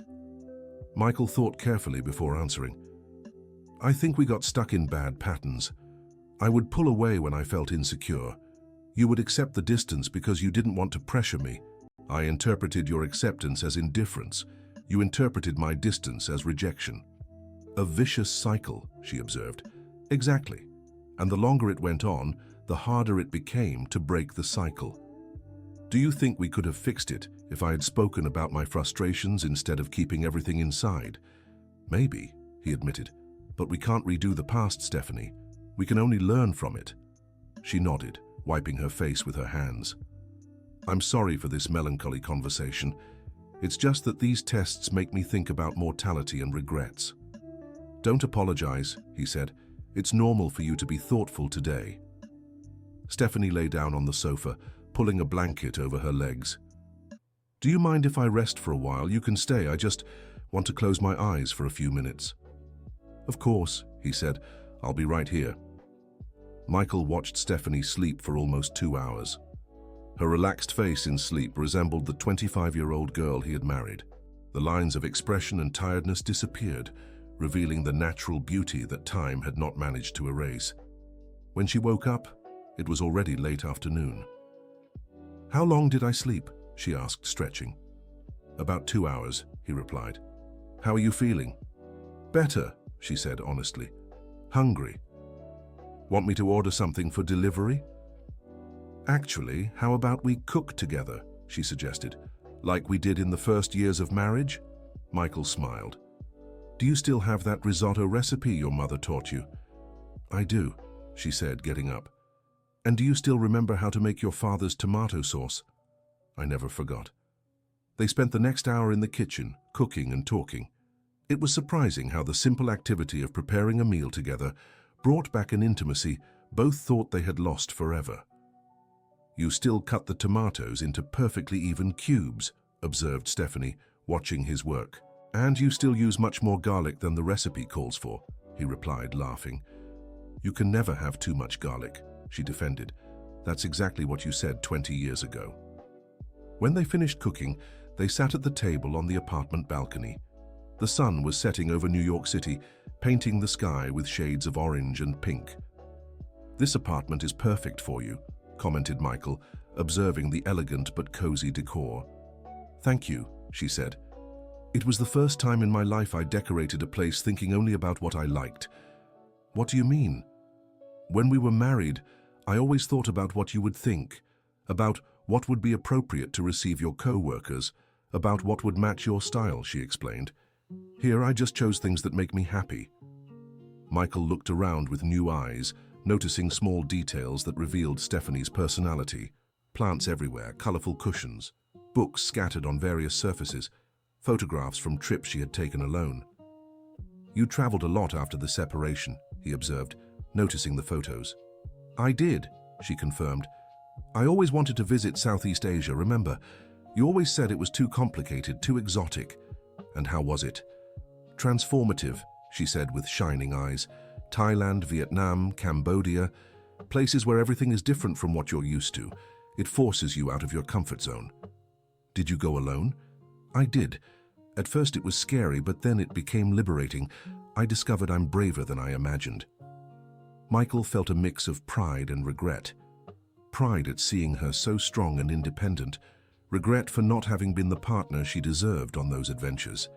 Michael thought carefully before answering. I think we got stuck in bad patterns. I would pull away when I felt insecure. You would accept the distance because you didn't want to pressure me. I interpreted your acceptance as indifference. You interpreted my distance as rejection. A vicious cycle, she observed. Exactly. And the longer it went on, the harder it became to break the cycle. Do you think we could have fixed it if I had spoken about my frustrations instead of keeping everything inside? Maybe, he admitted. But we can't redo the past, Stephanie. We can only learn from it. She nodded, wiping her face with her hands. I'm sorry for this melancholy conversation. It's just that these tests make me think about mortality and regrets. Don't apologize, he said. It's normal for you to be thoughtful today. Stephanie lay down on the sofa, pulling a blanket over her legs. Do you mind if I rest for a while? You can stay. I just want to close my eyes for a few minutes. Of course, he said. I'll be right here. Michael watched Stephanie sleep for almost 2 hours. Her relaxed face in sleep resembled the 25-year-old girl he had married. The lines of expression and tiredness disappeared, revealing the natural beauty that time had not managed to erase. When she woke up, it was already late afternoon. How long did I sleep? She asked, stretching. About 2 hours, he replied. How are you feeling? Better, she said honestly. Hungry. Want me to order something for delivery? Actually, how about we cook together, she suggested, like we did in the first years of marriage? Michael smiled. Do you still have that risotto recipe your mother taught you? I do, she said, getting up. And do you still remember how to make your father's tomato sauce? I never forgot. They spent the next hour in the kitchen, cooking and talking. It was surprising how the simple activity of preparing a meal together brought back an intimacy both thought they had lost forever. You still cut the tomatoes into perfectly even cubes, observed Stephanie, watching his work. And you still use much more garlic than the recipe calls for, he replied, laughing. You can never have too much garlic, she defended. That's exactly what you said 20 years ago. When they finished cooking, they sat at the table on the apartment balcony. The sun was setting over New York City, painting the sky with shades of orange and pink. This apartment is perfect for you, commented Michael, observing the elegant but cozy decor. Thank you, she said. It was the first time in my life I decorated a place thinking only about what I liked. What do you mean? When we were married, I always thought about what you would think, about what would be appropriate to receive your co-workers, about what would match your style, she explained. Here I just chose things that make me happy. Michael looked around with new eyes, noticing small details that revealed Stephanie's personality. Plants everywhere, colorful cushions, books scattered on various surfaces, photographs from trips she had taken alone. You traveled a lot after the separation, he observed, noticing the photos. I did, she confirmed. I always wanted to visit Southeast Asia, remember? You always said it was too complicated, too exotic. And how was it? Transformative, she said with shining eyes. Thailand, Vietnam, Cambodia, places where everything is different from what you're used to. It forces you out of your comfort zone. Did you go alone? I did. At first it was scary, but then it became liberating. I discovered I'm braver than I imagined. Michael felt a mix of pride and regret. Pride at seeing her so strong and independent, regret for not having been the partner she deserved on those adventures.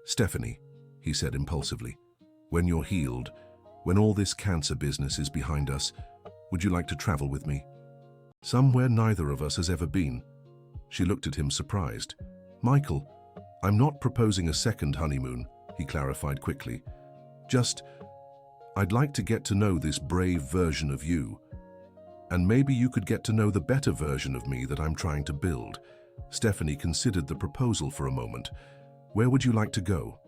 Stephanie, he said impulsively, when you're healed, when all this cancer business is behind us, would you like to travel with me? Somewhere neither of us has ever been. She looked at him surprised. Michael, I'm not proposing a second honeymoon, he clarified quickly. Just, I'd like to get to know this brave version of you. And maybe you could get to know the better version of me that I'm trying to build. Stephanie considered the proposal for a moment. Where would you like to go?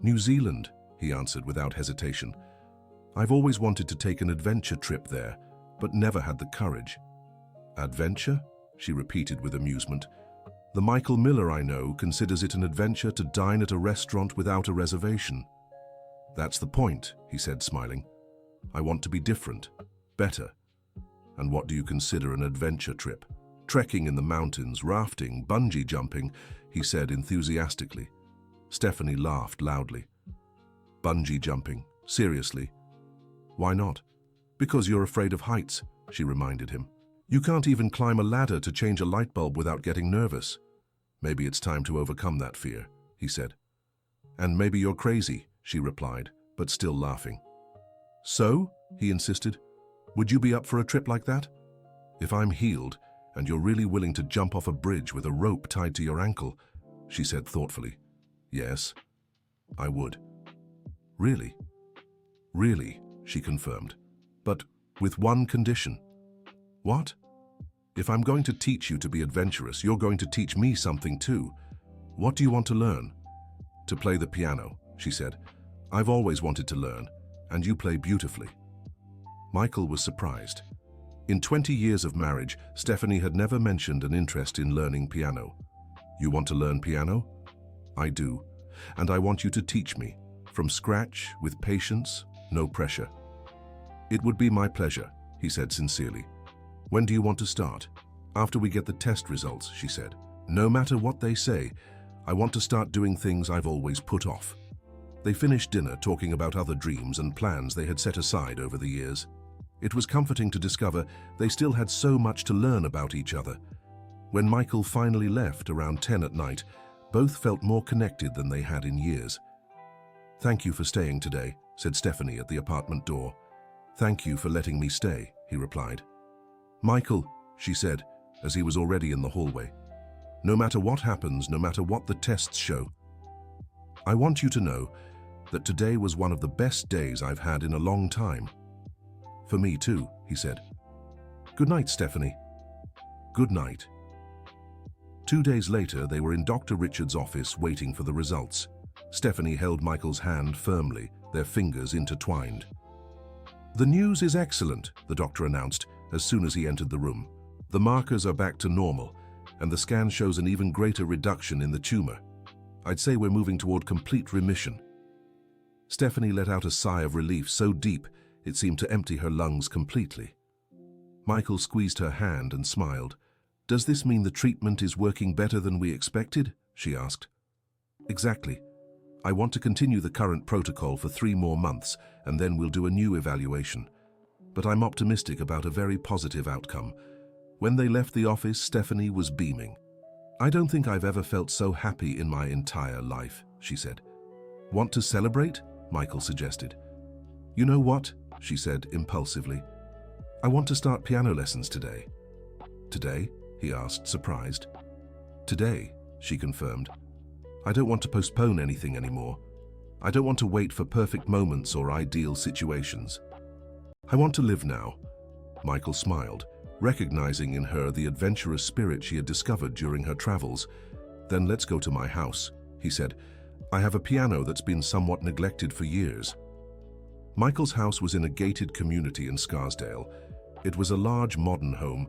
New Zealand, he answered without hesitation. I've always wanted to take an adventure trip there, but never had the courage. Adventure? She repeated with amusement. The Michael Miller I know considers it an adventure to dine at a restaurant without a reservation. That's the point, he said, smiling. I want to be different, better. And what do you consider an adventure trip? Trekking in the mountains, rafting, bungee jumping, he said enthusiastically. Stephanie laughed loudly. Bungee jumping? Seriously? Why not? Because you're afraid of heights, she reminded him. You can't even climb a ladder to change a light bulb without getting nervous. Maybe it's time to overcome that fear, he said. And maybe you're crazy, she replied, but still laughing. So, he insisted, would you be up for a trip like that? If I'm healed, and you're really willing to jump off a bridge with a rope tied to your ankle, she said thoughtfully. Yes, I would. Really? Really, she confirmed. But with one condition. What? If I'm going to teach you to be adventurous, you're going to teach me something too. What do you want to learn? To play the piano, she said. I've always wanted to learn, and you play beautifully. Michael was surprised. In 20 years of marriage, Stephanie had never mentioned an interest in learning piano. You want to learn piano? I do, and I want you to teach me, from scratch, with patience, no pressure. It would be my pleasure, he said sincerely. When do you want to start? After we get the test results, she said. No matter what they say, I want to start doing things I've always put off. They finished dinner talking about other dreams and plans they had set aside over the years. It was comforting to discover they still had so much to learn about each other. When Michael finally left around 10 at night, Both felt more connected than they had in years. "Thank you for staying today," said Stephanie at the apartment door. "Thank you for letting me stay," he replied. "Michael," she said, as he was already in the hallway, "no matter what happens, no matter what the tests show, I want you to know that today was one of the best days I've had in a long time." "For me too," he said. "Good night, Stephanie." "Good night." 2 days later, they were in Dr. Richard's office waiting for the results. Stephanie held Michael's hand firmly, their fingers intertwined. "The news is excellent," the doctor announced as soon as he entered the room. "The markers are back to normal, and the scan shows an even greater reduction in the tumor. I'd say we're moving toward complete remission." Stephanie let out a sigh of relief so deep it seemed to empty her lungs completely. Michael squeezed her hand and smiled. "Does this mean the treatment is working better than we expected?" she asked. "Exactly. I want to continue the current protocol for 3 more months, and then we'll do a new evaluation. But I'm optimistic about a very positive outcome." When they left the office, Stephanie was beaming. "I don't think I've ever felt so happy in my entire life," she said. "Want to celebrate?" Michael suggested. "You know what?" she said impulsively. "I want to start piano lessons today." "Today?" he asked, surprised. "Today," she confirmed. "I don't want to postpone anything anymore. I don't want to wait for perfect moments or ideal situations. I want to live now." Michael smiled, recognizing in her the adventurous spirit she had discovered during her travels. "Then let's go to my house," he said. "I have a piano that's been somewhat neglected for years." Michael's house was in a gated community in Scarsdale. It was a large modern home,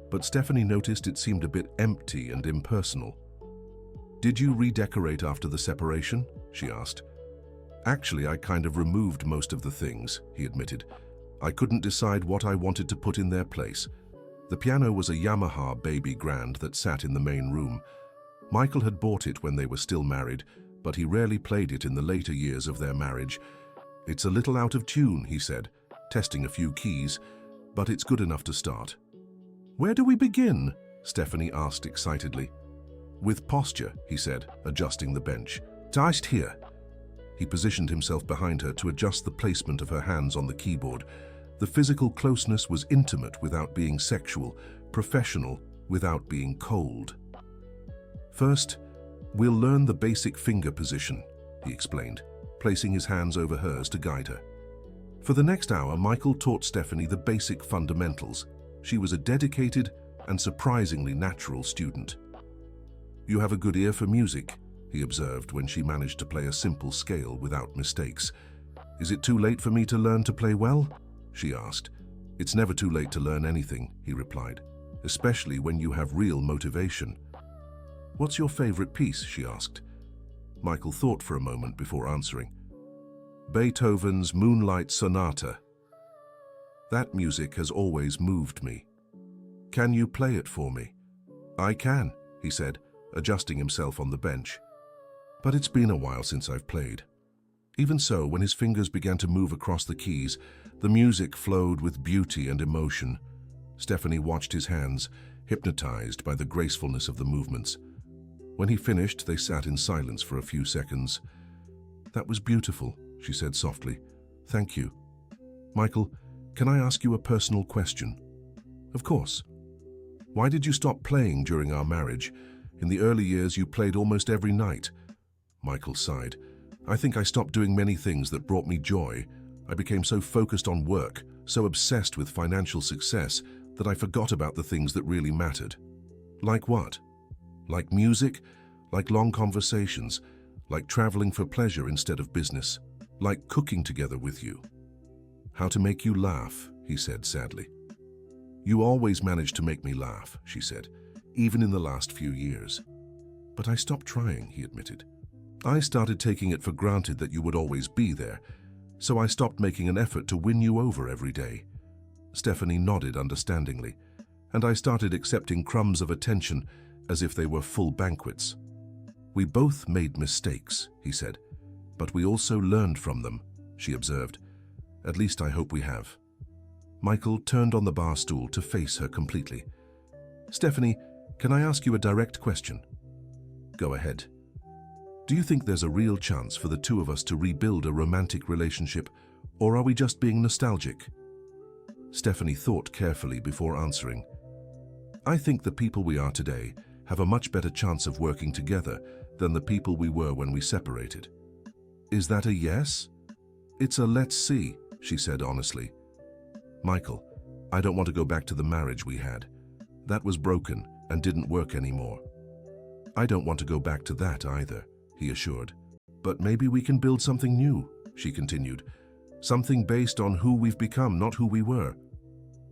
but Stephanie noticed it seemed a bit empty and impersonal. "Did you redecorate after the separation?" she asked. "Actually, I kind of removed most of the things," he admitted. "I couldn't decide what I wanted to put in their place." The piano was a Yamaha baby grand that sat in the main room. Michael had bought it when they were still married, but he rarely played it in the later years of their marriage. "It's a little out of tune," he said, testing a few keys, "but it's good enough to start." "Where do we begin?" Stephanie asked excitedly. "With posture," he said, adjusting the bench. "Just here." He positioned himself behind her to adjust the placement of her hands on the keyboard. The physical closeness was intimate without being sexual, professional without being cold. "First, we'll learn the basic finger position," he explained, placing his hands over hers to guide her. For the next hour, Michael taught Stephanie the basic fundamentals. She was a dedicated and surprisingly natural student. "You have a good ear for music," he observed when she managed to play a simple scale without mistakes. "Is it too late for me to learn to play well?" she asked. "It's never too late to learn anything," he replied, "especially when you have real motivation." "What's your favorite piece?" she asked. Michael thought for a moment before answering. "Beethoven's Moonlight Sonata. That music has always moved me." "Can you play it for me?" "I can," he said, adjusting himself on the bench. "But it's been a while since I've played." Even so, when his fingers began to move across the keys, the music flowed with beauty and emotion. Stephanie watched his hands, hypnotized by the gracefulness of the movements. When he finished, they sat in silence for a few seconds. "That was beautiful," she said softly. "Thank you." "Michael, can I ask you a personal question?" "Of course." "Why did you stop playing during our marriage? In the early years, you played almost every night." Michael sighed. "I think I stopped doing many things that brought me joy. I became so focused on work, so obsessed with financial success, that I forgot about the things that really mattered." "Like what?" "Like music, like long conversations, like traveling for pleasure instead of business, like cooking together with you." "How to make you laugh," he said sadly. "You always manage to make me laugh," she said, "even in the last few years." "But I stopped trying," he admitted. "I started taking it for granted that you would always be there, so I stopped making an effort to win you over every day." Stephanie nodded understandingly, and I started accepting crumbs of attention as if they were full banquets. "We both made mistakes," he said, "but we also learned from them," she observed. "At least I hope we have." Michael turned on the bar stool to face her completely. "Stephanie, can I ask you a direct question?" "Go ahead." Do you think there's a real chance for the two of us to rebuild a romantic relationship, or are we just being nostalgic? Stephanie thought carefully before answering. I think the people we are today have a much better chance of working together than the people we were when we separated. Is that a yes? It's a let's see, she said honestly. Michael, I don't want to go back to the marriage we had. That was broken and didn't work anymore. I don't want to go back to that either, he assured. But maybe we can build something new, she continued. Something based on who we've become, not who we were.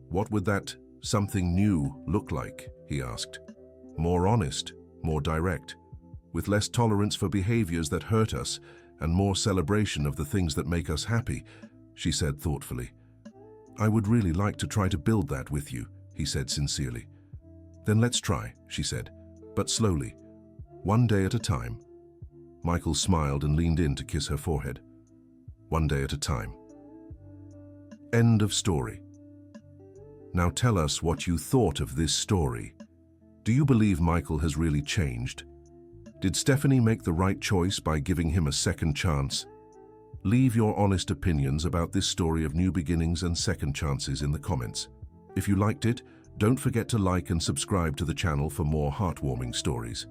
What would that something new look like, he asked. More honest, more direct, with less tolerance for behaviors that hurt us and more celebration of the things that make us happy, she said thoughtfully. I would really like to try to build that with you, he said sincerely. Then let's try, she said, but slowly, one day at a time. Michael smiled and leaned in to kiss her forehead. One day at a time. End of story. Now tell us what you thought of this story. Do you believe Michael has really changed? Did Stephanie make the right choice by giving him a second chance? Leave your honest opinions about this story of new beginnings and second chances in the comments. If you liked it, don't forget to like and subscribe to the channel for more heartwarming stories.